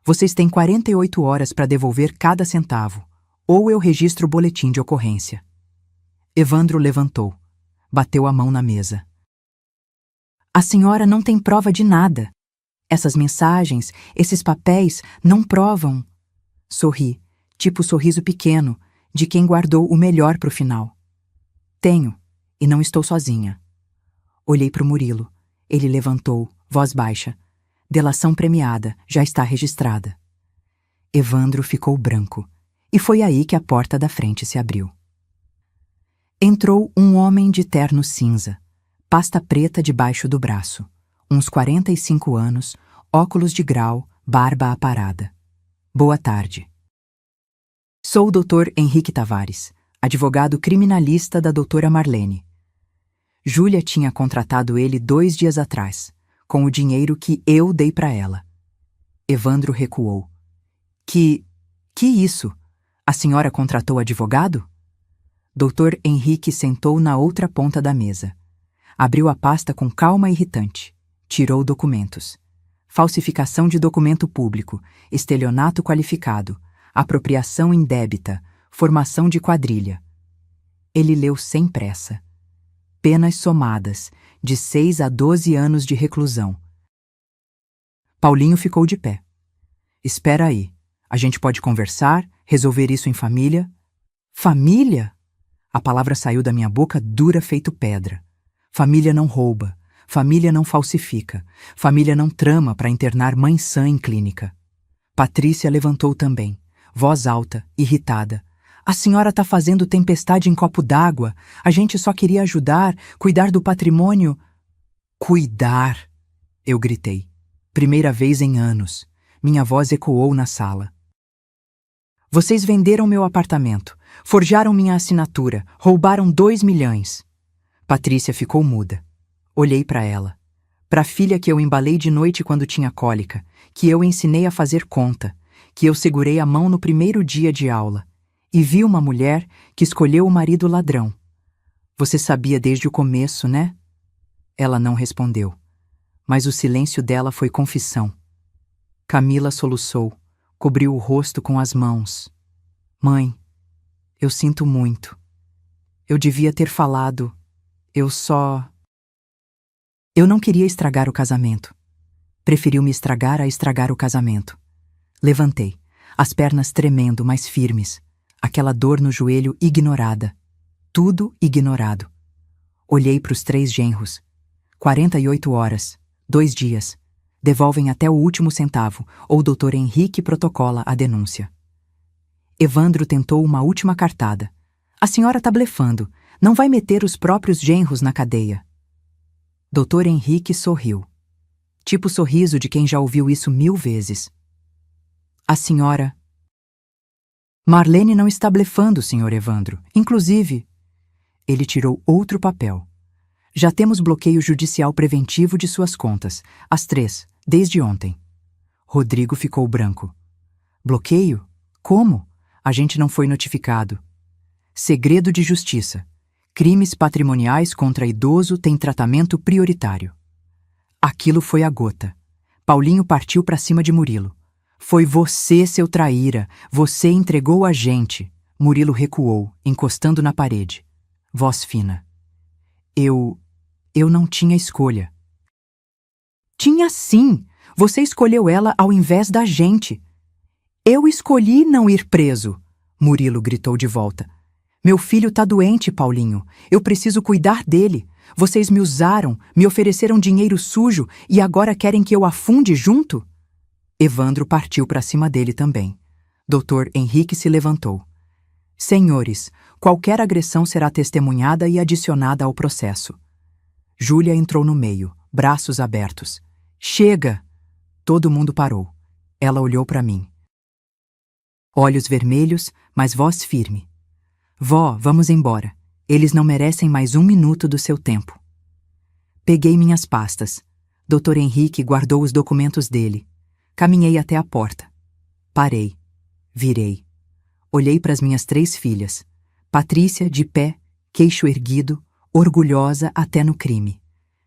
Vocês têm 48 horas para devolver cada centavo. Ou eu registro o boletim de ocorrência. Evandro levantou. Bateu a mão na mesa. A senhora não tem prova de nada. Essas mensagens, esses papéis, não provam. Sorri, tipo sorriso pequeno, de quem guardou o melhor pro final. Tenho, e não estou sozinha. Olhei pro Murilo. Ele levantou, voz baixa. Delação premiada, já está registrada. Evandro ficou branco, e foi aí que a porta da frente se abriu. Entrou um homem de terno cinza, pasta preta debaixo do braço, uns 45 anos, óculos de grau, barba aparada. Boa tarde. Sou o Dr. Henrique Tavares, advogado criminalista da doutora Marlene. Júlia tinha contratado ele 2 dias atrás, com o dinheiro que eu dei para ela. Evandro recuou. Que isso? A senhora contratou advogado? Dr. Henrique sentou na outra ponta da mesa. Abriu a pasta com calma irritante. Tirou documentos. Falsificação de documento público, estelionato qualificado, apropriação indébita, formação de quadrilha. Ele leu sem pressa. Penas somadas, de 6 a 12 anos de reclusão. Paulinho ficou de pé. Espera aí. A gente pode conversar, resolver isso em família? Família? A palavra saiu da minha boca dura feito pedra. Família não rouba. Família não falsifica. Família não trama para internar mãe sã em clínica. Patrícia levantou também, voz alta, irritada. A senhora está fazendo tempestade em copo d'água. A gente só queria ajudar, cuidar do patrimônio. Cuidar! Eu gritei. Primeira vez em anos. Minha voz ecoou na sala. Vocês venderam meu apartamento, forjaram minha assinatura, roubaram 2 milhões. Patrícia ficou muda. Olhei para ela. Para a filha que eu embalei de noite quando tinha cólica, que eu ensinei a fazer conta, que eu segurei a mão no primeiro dia de aula, e vi uma mulher que escolheu o marido ladrão. Você sabia desde o começo, né? Ela não respondeu, mas o silêncio dela foi confissão. Camila soluçou, cobriu o rosto com as mãos. Mãe, eu sinto muito. Eu devia ter falado. Eu não queria estragar o casamento. Preferiu me estragar a estragar o casamento. Levantei, as pernas tremendo, mas firmes. Aquela dor no joelho ignorada. Tudo ignorado. Olhei para os 3 genros. 48 horas, 2 dias. Devolvem até o último centavo, ou o Dr. Henrique protocola a denúncia. Evandro tentou uma última cartada. A senhora tá blefando. Não vai meter os próprios genros na cadeia. Dr. Henrique sorriu. Tipo o sorriso de quem já ouviu isso 1000 vezes. A senhora... Marlene não está blefando, Sr. Evandro. Inclusive... Ele tirou outro papel. Já temos bloqueio judicial preventivo de suas contas, as 3, desde ontem. Rodrigo ficou branco. Bloqueio? Como? A gente não foi notificado. Segredo de justiça. Crimes patrimoniais contra idoso têm tratamento prioritário. Aquilo foi a gota. Paulinho partiu para cima de Murilo. Foi você, seu traíra. Você entregou a gente. Murilo recuou, encostando na parede. Voz fina. Eu não tinha escolha. Tinha sim. Você escolheu ela ao invés da gente. Eu escolhi não ir preso. Murilo gritou de volta. Meu filho tá doente, Paulinho. Eu preciso cuidar dele. Vocês me usaram, me ofereceram dinheiro sujo e agora querem que eu afunde junto? Evandro partiu para cima dele também. Dr. Henrique se levantou. Senhores, qualquer agressão será testemunhada e adicionada ao processo. Júlia entrou no meio, braços abertos. Chega! Todo mundo parou. Ela olhou para mim. Olhos vermelhos, mas voz firme. Vó, vamos embora. Eles não merecem mais 1 minuto do seu tempo. Peguei minhas pastas. Dr. Henrique guardou os documentos dele. Caminhei até a porta. Parei. Virei. Olhei para as minhas 3 filhas. Patrícia, de pé, queixo erguido, orgulhosa até no crime.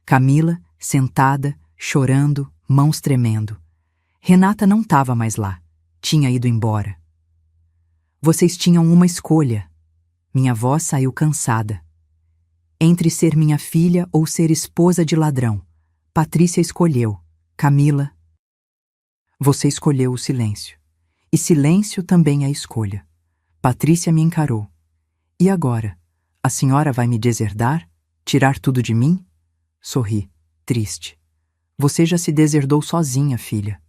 Camila, sentada, chorando, mãos tremendo. Renata não estava mais lá. Tinha ido embora. Vocês tinham uma escolha. Minha voz saiu cansada. Entre ser minha filha ou ser esposa de ladrão. Patrícia escolheu. Camila. Você escolheu o silêncio. E silêncio também é escolha. Patrícia me encarou. E agora? A senhora vai me deserdar? Tirar tudo de mim? Sorri, triste. Você já se deserdou sozinha, filha.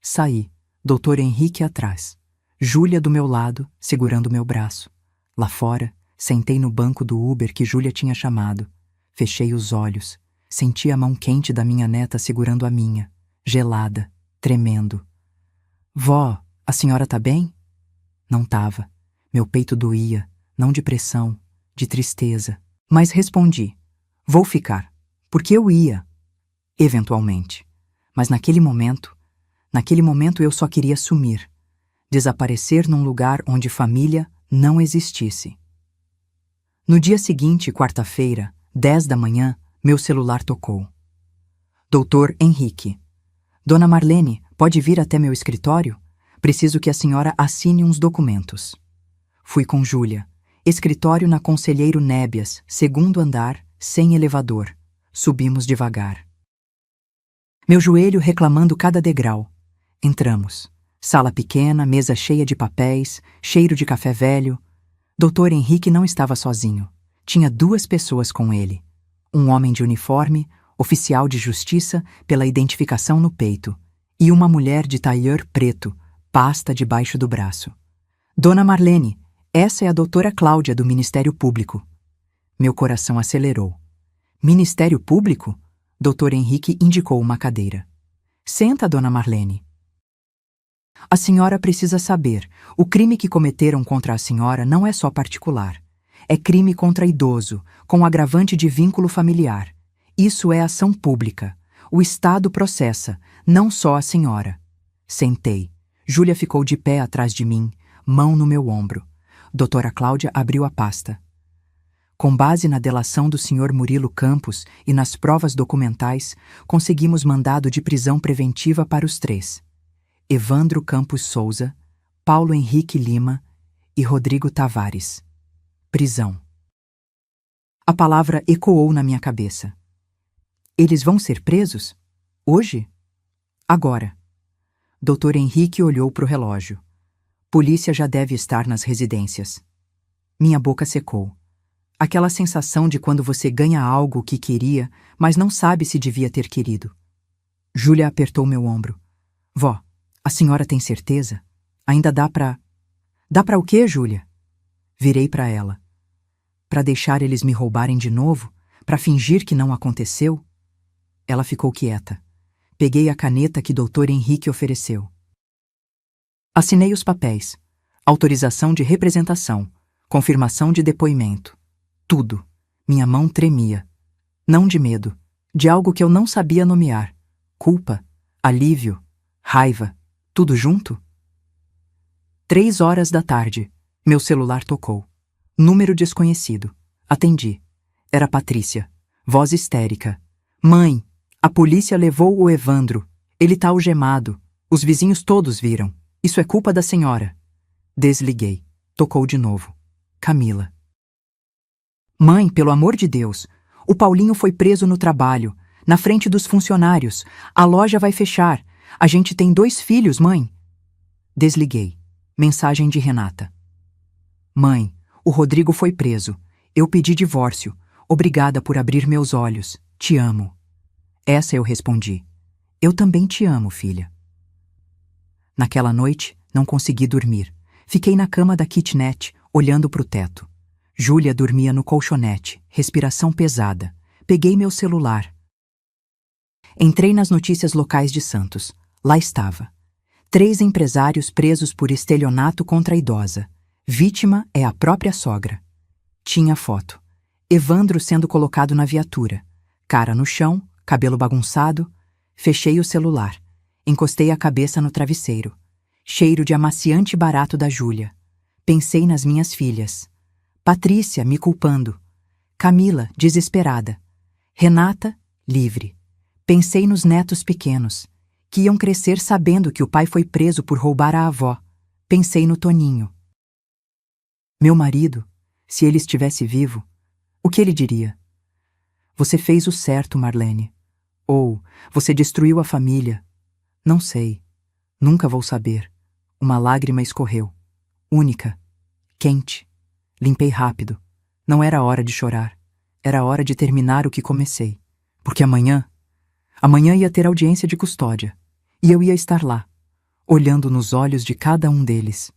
Saí, Dr. Henrique atrás. Júlia do meu lado, segurando meu braço. Lá fora, sentei no banco do Uber que Júlia tinha chamado. Fechei os olhos. Senti a mão quente da minha neta segurando a minha, gelada, tremendo. Vó, a senhora tá bem? Não tava. Meu peito doía, não de pressão, de tristeza. Mas respondi. Vou ficar. Porque eu ia. Eventualmente. Mas naquele momento eu só queria sumir. Desaparecer num lugar onde família não existisse. No dia seguinte, quarta-feira, 10 da manhã, meu celular tocou. Dr. Henrique. Dona Marlene, pode vir até meu escritório? Preciso que a senhora assine uns documentos. Fui com Júlia. Escritório na Conselheiro Nébias, 2º andar, sem elevador. Subimos devagar. Meu joelho reclamando cada degrau. Entramos. Sala pequena, mesa cheia de papéis, cheiro de café velho. Dr. Henrique não estava sozinho. Tinha 2 pessoas com ele. Um homem de uniforme, oficial de justiça pela identificação no peito, e uma mulher de tailleur preto, pasta debaixo do braço. Dona Marlene, essa é a doutora Cláudia do Ministério Público. Meu coração acelerou. Ministério Público? Dr. Henrique indicou uma cadeira. Senta, Dona Marlene. A senhora precisa saber, o crime que cometeram contra a senhora não é só particular. É crime contra idoso, com agravante de vínculo familiar. Isso é ação pública. O Estado processa, não só a senhora. Sentei. Júlia ficou de pé atrás de mim, mão no meu ombro. Doutora Cláudia abriu a pasta. Com base na delação do Sr. Murilo Campos e nas provas documentais, conseguimos mandado de prisão preventiva para os três: Evandro Campos Souza, Paulo Henrique Lima e Rodrigo Tavares. Prisão. A palavra ecoou na minha cabeça. Eles vão ser presos? Hoje? Agora. Dr. Henrique olhou para o relógio. Polícia já deve estar nas residências. Minha boca secou. Aquela sensação de quando você ganha algo que queria, mas não sabe se devia ter querido. Júlia apertou meu ombro. Vó, a senhora tem certeza? Ainda dá pra... Dá pra o quê, Júlia? Virei para ela. Para deixar eles me roubarem de novo? Para fingir que não aconteceu? Ela ficou quieta. Peguei a caneta que Dr. Henrique ofereceu. Assinei os papéis. Autorização de representação. Confirmação de depoimento. Tudo. Minha mão tremia. Não de medo. De algo que eu não sabia nomear. Culpa. Alívio. Raiva. Tudo junto? 3 horas da tarde. Meu celular tocou. Número desconhecido. Atendi. Era Patrícia. Voz histérica. Mãe, a polícia levou o Evandro. Ele tá algemado. Os vizinhos todos viram. Isso é culpa da senhora. Desliguei. Tocou de novo. Camila. Mãe, pelo amor de Deus. O Paulinho foi preso no trabalho. Na frente dos funcionários. A loja vai fechar. A gente tem 2 filhos, mãe. Desliguei. Mensagem de Renata. Mãe, o Rodrigo foi preso. Eu pedi divórcio. Obrigada por abrir meus olhos. Te amo. Essa eu respondi. Eu também te amo, filha. Naquela noite, não consegui dormir. Fiquei na cama da kitnet, olhando para o teto. Júlia dormia no colchonete, respiração pesada. Peguei meu celular. Entrei nas notícias locais de Santos. Lá estava. 3 empresários presos por estelionato contra a idosa. Vítima é a própria sogra. Tinha foto. Evandro sendo colocado na viatura. Cara no chão, cabelo bagunçado. Fechei o celular. Encostei a cabeça no travesseiro. Cheiro de amaciante barato da Júlia. Pensei nas minhas filhas. Patrícia me culpando. Camila, desesperada. Renata, livre. Pensei nos netos pequenos, que iam crescer sabendo que o pai foi preso por roubar a avó. Pensei no Toninho. Meu marido, se ele estivesse vivo, o que ele diria? Você fez o certo, Marlene. Ou, você destruiu a família. Não sei. Nunca vou saber. Uma lágrima escorreu. Única. Quente. Limpei rápido. Não era hora de chorar. Era hora de terminar o que comecei. Porque amanhã ia ter audiência de custódia. E eu ia estar lá, olhando nos olhos de cada um deles.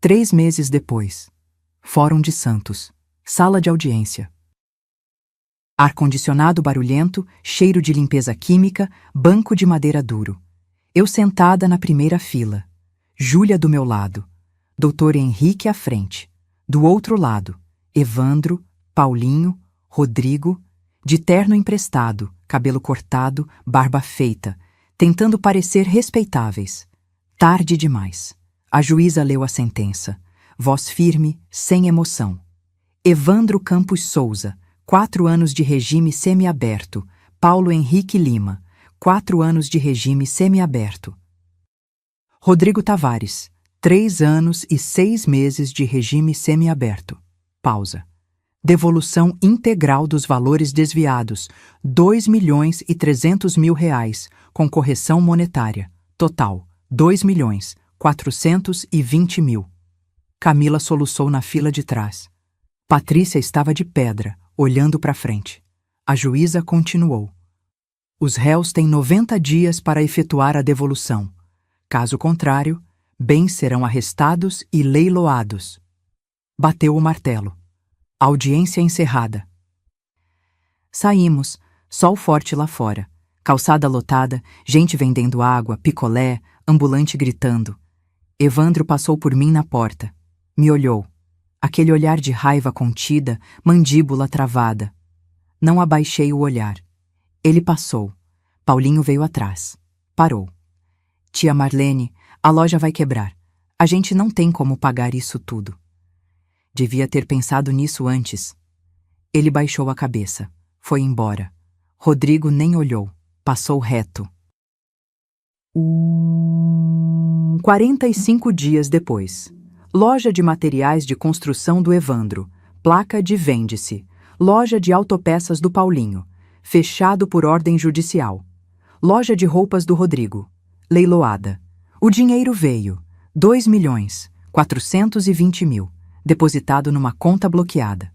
3 meses depois. Fórum de Santos. Sala de audiência. Ar-condicionado barulhento, cheiro de limpeza química, banco de madeira duro. Eu sentada na primeira fila. Júlia do meu lado. Dr. Henrique à frente. Do outro lado, Evandro, Paulinho, Rodrigo, de terno emprestado, cabelo cortado, barba feita, tentando parecer respeitáveis. Tarde demais. A juíza leu a sentença. Voz firme, sem emoção. Evandro Campos Souza, 4 anos de regime semiaberto. Paulo Henrique Lima, 4 anos de regime semiaberto. Rodrigo Tavares, 3 anos e 6 meses de regime semiaberto. Pausa. Devolução integral dos valores desviados, R$ 2.300.000, com correção monetária. Total, R$ 2.420.000. Camila soluçou na fila de trás. Patrícia estava de pedra, olhando para frente. A juíza continuou. Os réus têm 90 dias para efetuar a devolução. Caso contrário, bens serão arrestados e leiloados. Bateu o martelo. Audiência encerrada. Saímos, sol forte lá fora. Calçada lotada, gente vendendo água, picolé, ambulante gritando. Evandro passou por mim na porta. Me olhou. Aquele olhar de raiva contida, mandíbula travada. Não abaixei o olhar. Ele passou. Paulinho veio atrás. Parou. Tia Marlene, a loja vai quebrar. A gente não tem como pagar isso tudo. Devia ter pensado nisso antes. Ele baixou a cabeça. Foi embora. Rodrigo nem olhou. Passou reto. 45 dias depois. Loja de materiais de construção do Evandro. Placa de vende-se. Loja de autopeças do Paulinho. Fechado por ordem judicial. Loja de roupas do Rodrigo. Leiloada. O dinheiro veio. 2.420.000. Depositado numa conta bloqueada.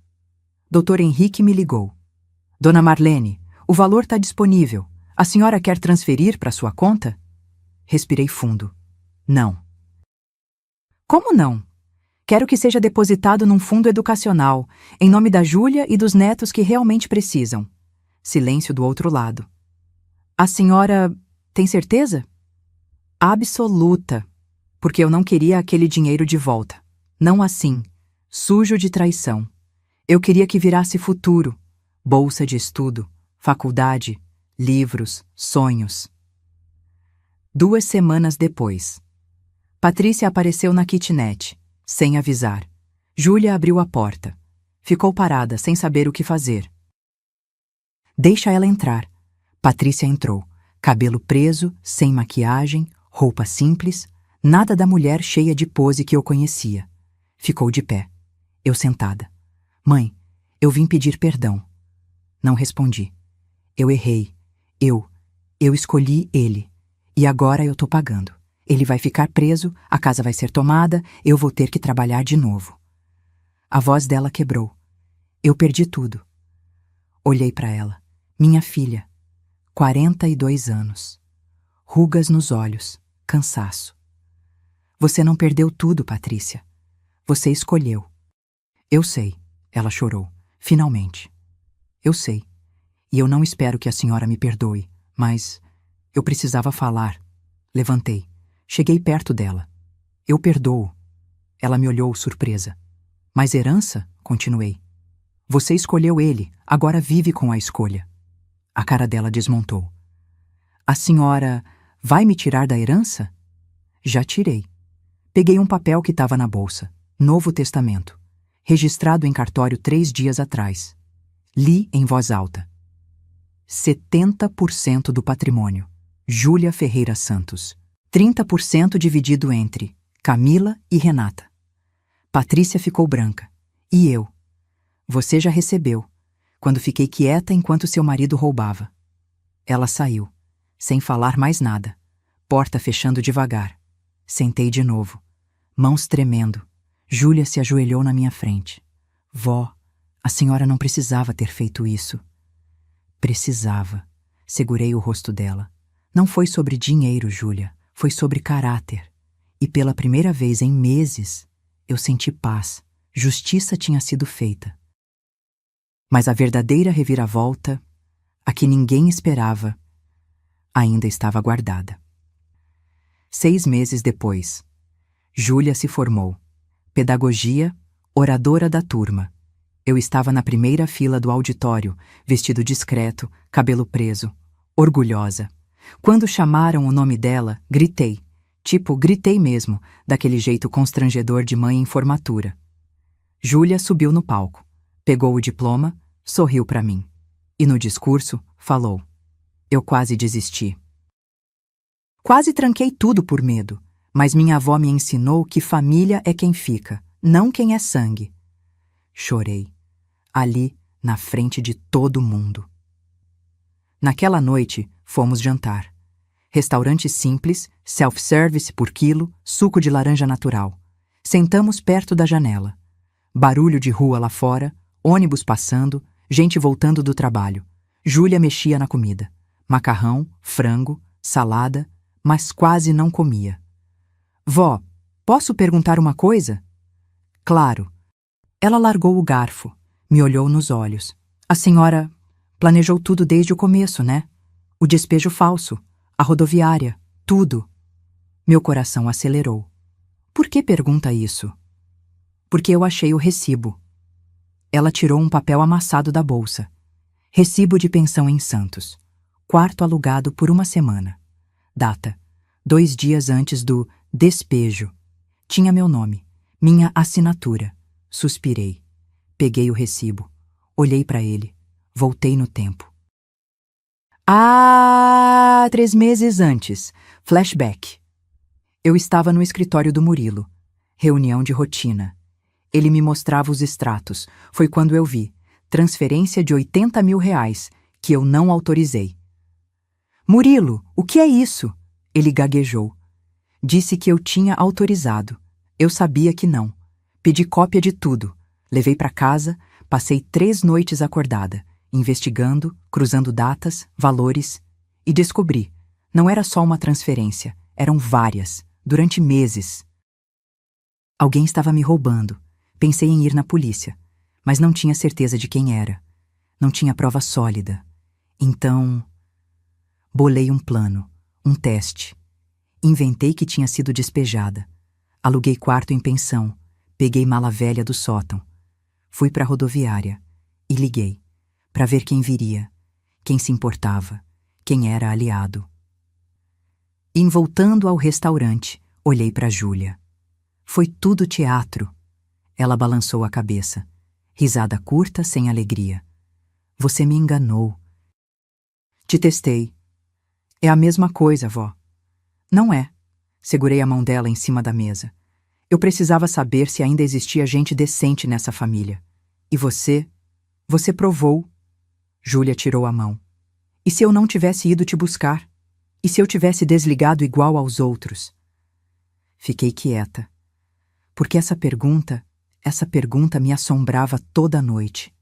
Dr. Henrique me ligou. Dona Marlene, o valor está disponível. A senhora quer transferir para sua conta? Respirei fundo. Não. Como não? Quero que seja depositado num fundo educacional, em nome da Júlia e dos netos que realmente precisam. Silêncio do outro lado. A senhora tem certeza? Absoluta. Porque eu não queria aquele dinheiro de volta. Não assim, sujo de traição. Eu queria que virasse futuro. Bolsa de estudo, faculdade, livros, sonhos. 2 semanas depois. Patrícia apareceu na kitnet, sem avisar. Júlia abriu a porta. Ficou parada, sem saber o que fazer. Deixa ela entrar. Patrícia entrou. Cabelo preso, sem maquiagem, roupa simples, nada da mulher cheia de pose que eu conhecia. Ficou de pé. Eu sentada. Mãe, eu vim pedir perdão. Não respondi. Eu errei. Eu escolhi ele. E agora eu tô pagando. Ele vai ficar preso, a casa vai ser tomada, eu vou ter que trabalhar de novo. A voz dela quebrou. Eu perdi tudo. Olhei para ela. Minha filha. 42 anos. Rugas nos olhos. Cansaço. Você não perdeu tudo, Patrícia. Você escolheu. Eu sei. Ela chorou. Finalmente. Eu sei. E eu não espero que a senhora me perdoe, mas eu precisava falar. Levantei. Cheguei perto dela. Eu perdoo. Ela me olhou surpresa. Mas herança? Continuei. Você escolheu ele, agora vive com a escolha. A cara dela desmontou. A senhora vai me tirar da herança? Já tirei. Peguei um papel que estava na bolsa. Novo Testamento. Registrado em cartório 3 dias atrás. Li em voz alta. 70% do patrimônio. Júlia Ferreira Santos. 30% dividido entre Camila e Renata. Patrícia ficou branca. E eu? Você já recebeu, quando fiquei quieta enquanto seu marido roubava. Ela saiu, sem falar mais nada. Porta fechando devagar. Sentei de novo. Mãos tremendo. Júlia se ajoelhou na minha frente. Vó, a senhora não precisava ter feito isso. Precisava. Segurei o rosto dela. Não foi sobre dinheiro, Júlia. Foi sobre caráter. E pela primeira vez em meses, eu senti paz. Justiça tinha sido feita. Mas a verdadeira reviravolta, a que ninguém esperava, ainda estava guardada. 6 meses depois, Júlia se formou. Pedagogia, oradora da turma. Eu estava na primeira fila do auditório, vestido discreto, cabelo preso, orgulhosa. Quando chamaram o nome dela, gritei. Gritei mesmo, daquele jeito constrangedor de mãe em formatura. Júlia subiu no palco, pegou o diploma, sorriu para mim. E no discurso, falou. Eu quase desisti. Quase tranquei tudo por medo, mas minha avó me ensinou que família é quem fica, não quem é sangue. Chorei, ali, na frente de todo mundo. Naquela noite, fomos jantar. Restaurante simples, self-service por quilo, suco de laranja natural. Sentamos perto da janela. Barulho de rua lá fora, ônibus passando, gente voltando do trabalho. Júlia mexia na comida. Macarrão, frango, salada, mas quase não comia. Vó, posso perguntar uma coisa? Claro. Ela largou o garfo, me olhou nos olhos. A senhora planejou tudo desde o começo, né? O despejo falso, a rodoviária, tudo. Meu coração acelerou. Por que pergunta isso? Porque eu achei o recibo. Ela tirou um papel amassado da bolsa. Recibo de pensão em Santos. Quarto alugado por 1 semana. Data: 2 dias antes do despejo. Tinha meu nome, minha assinatura. Suspirei. Peguei o recibo. Olhei para ele. Voltei no tempo. 3 meses antes. Flashback. Eu estava no escritório do Murilo. Reunião de rotina. Ele me mostrava os extratos. Foi quando eu vi. Transferência de R$80 mil, que eu não autorizei. Murilo, o que é isso? Ele gaguejou. Disse que eu tinha autorizado. Eu sabia que não. Pedi cópia de tudo. Levei para casa, passei 3 noites acordada, investigando, cruzando datas, valores, e descobri. Não era só uma transferência, eram várias, durante meses. Alguém estava me roubando. Pensei em ir na polícia, mas não tinha certeza de quem era. Não tinha prova sólida. Então, bolei um plano, um teste. Inventei que tinha sido despejada. Aluguei quarto em pensão. Peguei mala velha do sótão. Fui para a rodoviária e liguei, para ver quem viria, quem se importava, quem era aliado. E voltando ao restaurante, olhei para Júlia. Foi tudo teatro. Ela balançou a cabeça. Risada curta, sem alegria. Você me enganou. Te testei. É a mesma coisa, vó. Não é. Segurei a mão dela em cima da mesa. Eu precisava saber se ainda existia gente decente nessa família. E você? Você provou. Júlia tirou a mão. E se eu não tivesse ido te buscar? E se eu tivesse desligado igual aos outros? Fiquei quieta. Porque essa pergunta me assombrava toda a noite.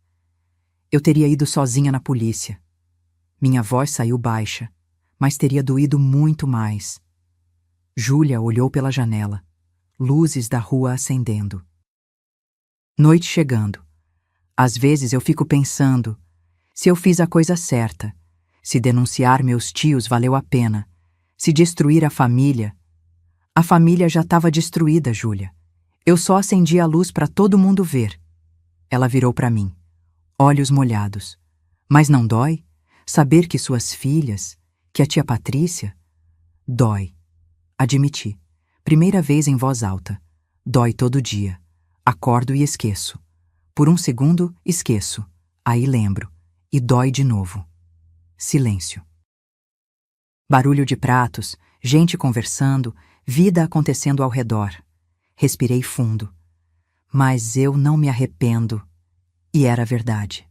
Eu teria ido sozinha na polícia. Minha voz saiu baixa, mas teria doído muito mais. Júlia olhou pela janela. Luzes da rua acendendo. Noite chegando. Às vezes eu fico pensando, se eu fiz a coisa certa, se denunciar meus tios valeu a pena, se destruir a família já estava destruída, Júlia. Eu só acendi a luz para todo mundo ver. Ela virou para mim, olhos molhados. Mas não dói? Saber que suas filhas, que a tia Patrícia... Dói. Admiti. Primeira vez em voz alta. Dói todo dia. Acordo e esqueço. Por 1 segundo, esqueço. Aí lembro. E dói de novo. Silêncio. Barulho de pratos, gente conversando, vida acontecendo ao redor. Respirei fundo. Mas eu não me arrependo. E era verdade.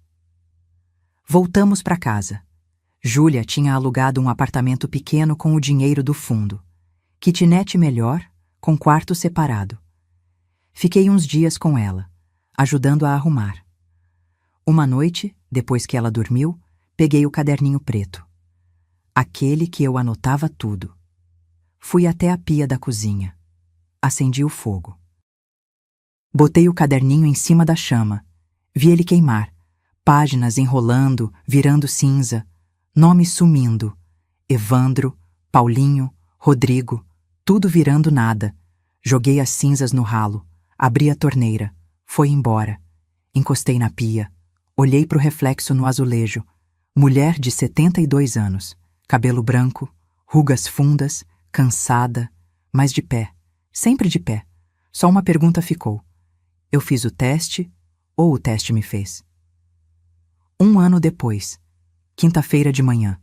Voltamos para casa. Júlia tinha alugado um apartamento pequeno com o dinheiro do fundo. Kitnet melhor, com quarto separado. Fiquei uns dias com ela, ajudando a arrumar. Uma noite, depois que ela dormiu, peguei o caderninho preto. Aquele que eu anotava tudo. Fui até a pia da cozinha. Acendi o fogo. Botei o caderninho em cima da chama. Vi ele queimar. Páginas enrolando, virando cinza. Nomes sumindo. Evandro, Paulinho, Rodrigo. Tudo virando nada. Joguei as cinzas no ralo. Abri a torneira. Foi embora. Encostei na pia. Olhei para o reflexo no azulejo. Mulher de 72 anos. Cabelo branco. Rugas fundas. Cansada. Mas de pé. Sempre de pé. Só uma pergunta ficou. Eu fiz o teste ou o teste me fez? 1 ano depois. Quinta-feira de manhã.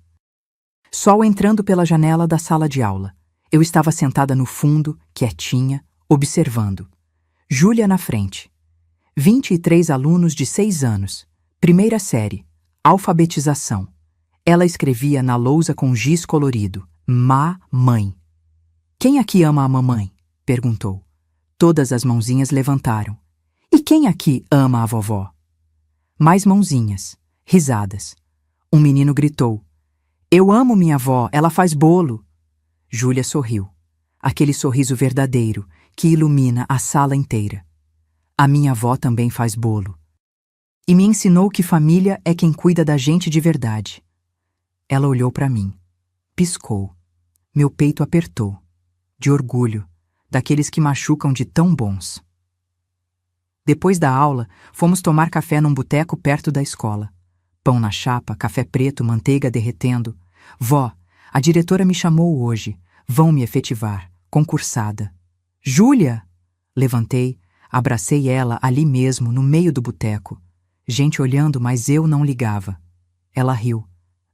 Sol entrando pela janela da sala de aula. Eu estava sentada no fundo, quietinha, observando. Júlia na frente. 23 alunos de 6 anos. Primeira série. Alfabetização. Ela escrevia na lousa com giz colorido. Mãe. Quem aqui ama a mamãe? Perguntou. Todas as mãozinhas levantaram. E quem aqui ama a vovó? Mais mãozinhas. Risadas. Um menino gritou. Eu amo minha avó, ela faz bolo. Júlia sorriu. Aquele sorriso verdadeiro que ilumina a sala inteira. A minha avó também faz bolo. E me ensinou que família é quem cuida da gente de verdade. Ela olhou para mim. Piscou. Meu peito apertou. De orgulho, daqueles que machucam de tão bons. Depois da aula, fomos tomar café num boteco perto da escola. Pão na chapa, café preto, manteiga derretendo. Vó, a diretora me chamou hoje. Vão me efetivar. Concursada. Júlia! Levantei, abracei ela ali mesmo, no meio do boteco. Gente olhando, mas eu não ligava. Ela riu,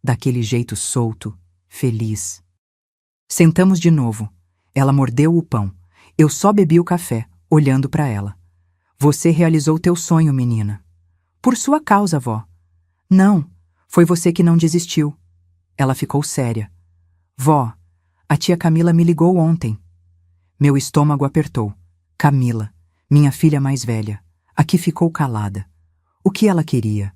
daquele jeito solto, feliz. Sentamos de novo. Ela mordeu o pão. Eu só bebi o café, olhando para ela. Você realizou teu sonho, menina. Por sua causa, vó. Não, foi você que não desistiu. Ela ficou séria. Vó, a tia Camila me ligou ontem. Meu estômago apertou. Camila, minha filha mais velha, aqui ficou calada. O que ela queria?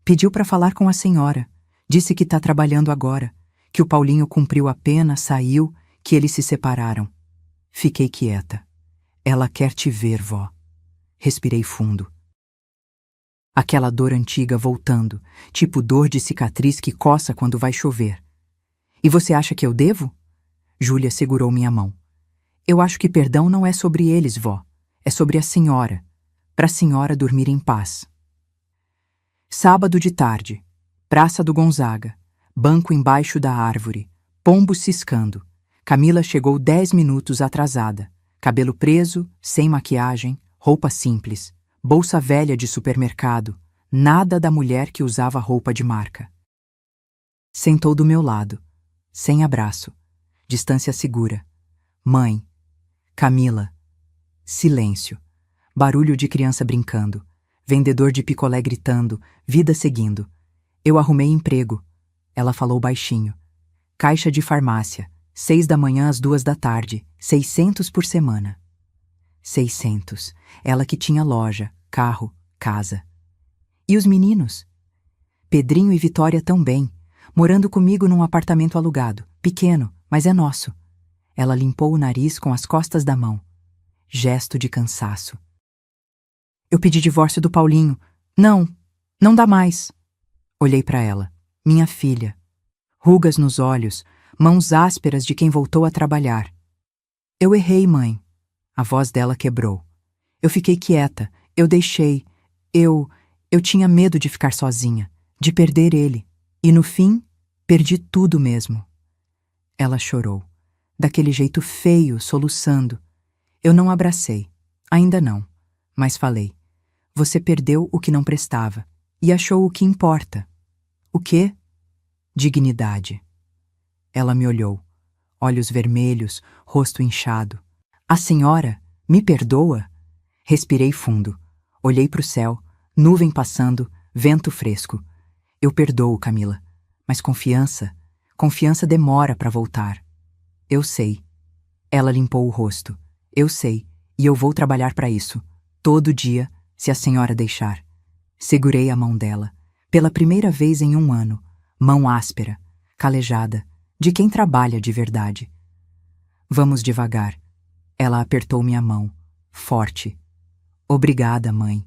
Pediu para falar com a senhora. Disse que está trabalhando agora, que o Paulinho cumpriu a pena, saiu, que eles se separaram. Fiquei quieta. Ela quer te ver, vó. Respirei fundo. Aquela dor antiga voltando, tipo dor de cicatriz que coça quando vai chover. E você acha que eu devo? Júlia segurou minha mão. Eu acho que perdão não é sobre eles, vó. É sobre a senhora. Para a senhora dormir em paz. Sábado de tarde. Praça do Gonzaga. Banco embaixo da árvore. Pombos ciscando. Camila chegou 10 minutos atrasada. Cabelo preso, sem maquiagem, roupa simples. Bolsa velha de supermercado. Nada da mulher que usava roupa de marca. Sentou do meu lado. Sem abraço. Distância segura. Mãe. Camila. Silêncio. Barulho de criança brincando. Vendedor de picolé gritando. Vida seguindo. Eu arrumei emprego. Ela falou baixinho. Caixa de farmácia. 6 da manhã às 2 da tarde. 600 por semana. 600. Ela que tinha loja, carro, casa. E os meninos? Pedrinho e Vitória também. Morando comigo num apartamento alugado. Pequeno, mas é nosso. Ela limpou o nariz com as costas da mão. Gesto de cansaço. Eu pedi divórcio do Paulinho. Não, não dá mais. Olhei para ela. Minha filha. Rugas nos olhos, mãos ásperas de quem voltou a trabalhar. Eu errei, mãe. A voz dela quebrou. Eu fiquei quieta, eu deixei. Eu tinha medo de ficar sozinha, de perder ele. E no fim, perdi tudo mesmo. Ela chorou. Daquele jeito feio, soluçando. Eu não abracei. Ainda não. Mas falei. Você perdeu o que não prestava. E achou o que importa. O quê? Dignidade. Ela me olhou. Olhos vermelhos, rosto inchado. A senhora me perdoa? Respirei fundo. Olhei para o céu, nuvem passando, vento fresco. Eu perdoo, Camila. Mas confiança demora para voltar. Eu sei. Ela limpou o rosto. Eu sei, e eu vou trabalhar para isso. Todo dia, se a senhora deixar. Segurei a mão dela. Pela primeira vez em 1 ano. Mão áspera, calejada, de quem trabalha de verdade. Vamos devagar. Ela apertou minha mão, forte. Obrigada, mãe.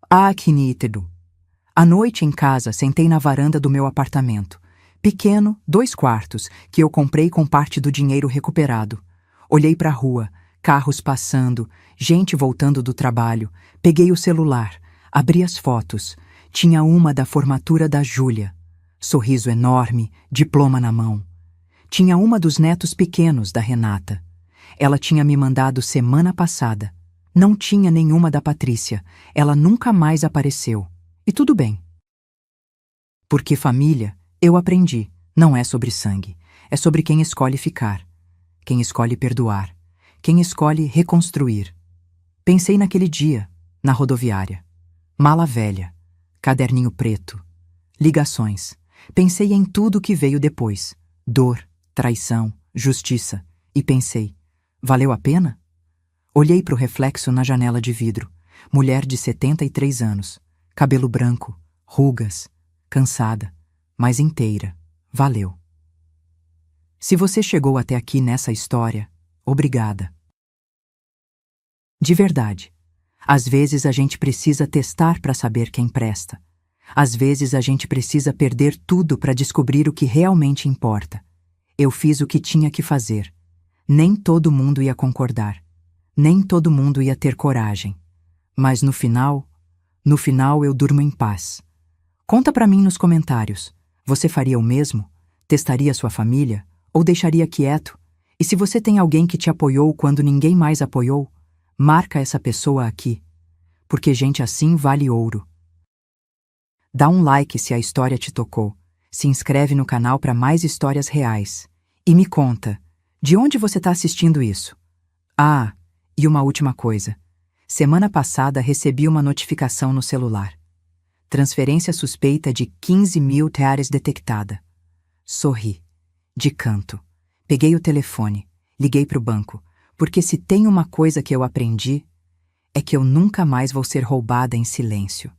Ah, que nítido. À noite em casa, sentei na varanda do meu apartamento. Pequeno, 2 quartos, que eu comprei com parte do dinheiro recuperado. Olhei para a rua, carros passando, gente voltando do trabalho. Peguei o celular, abri as fotos. Tinha uma da formatura da Júlia. Sorriso enorme, diploma na mão. Tinha uma dos netos pequenos da Renata. Ela tinha me mandado semana passada. Não tinha nenhuma da Patrícia. Ela nunca mais apareceu. E tudo bem. Porque família, eu aprendi, não é sobre sangue. É sobre quem escolhe ficar. Quem escolhe perdoar. Quem escolhe reconstruir. Pensei naquele dia, na rodoviária. Mala velha. Caderninho preto. Ligações. Pensei em tudo que veio depois. Dor, traição, justiça. E pensei, valeu a pena? Olhei para o reflexo na janela de vidro. Mulher de 73 anos. Cabelo branco, rugas, cansada, mas inteira. Valeu. Se você chegou até aqui nessa história, obrigada. De verdade. Às vezes a gente precisa testar para saber quem presta. Às vezes a gente precisa perder tudo para descobrir o que realmente importa. Eu fiz o que tinha que fazer. Nem todo mundo ia concordar. Nem todo mundo ia ter coragem. Mas no final eu durmo em paz. Conta pra mim nos comentários. Você faria o mesmo? Testaria sua família? Ou deixaria quieto? E se você tem alguém que te apoiou quando ninguém mais apoiou, marca essa pessoa aqui. Porque gente assim vale ouro. Dá um like se a história te tocou. Se inscreve no canal para mais histórias reais. E me conta, de onde você está assistindo isso? Ah, e uma última coisa. Semana passada recebi uma notificação no celular. Transferência suspeita de 15 mil reais detectada. Sorri. De canto. Peguei o telefone. Liguei para o banco. Porque se tem uma coisa que eu aprendi, é que eu nunca mais vou ser roubada em silêncio.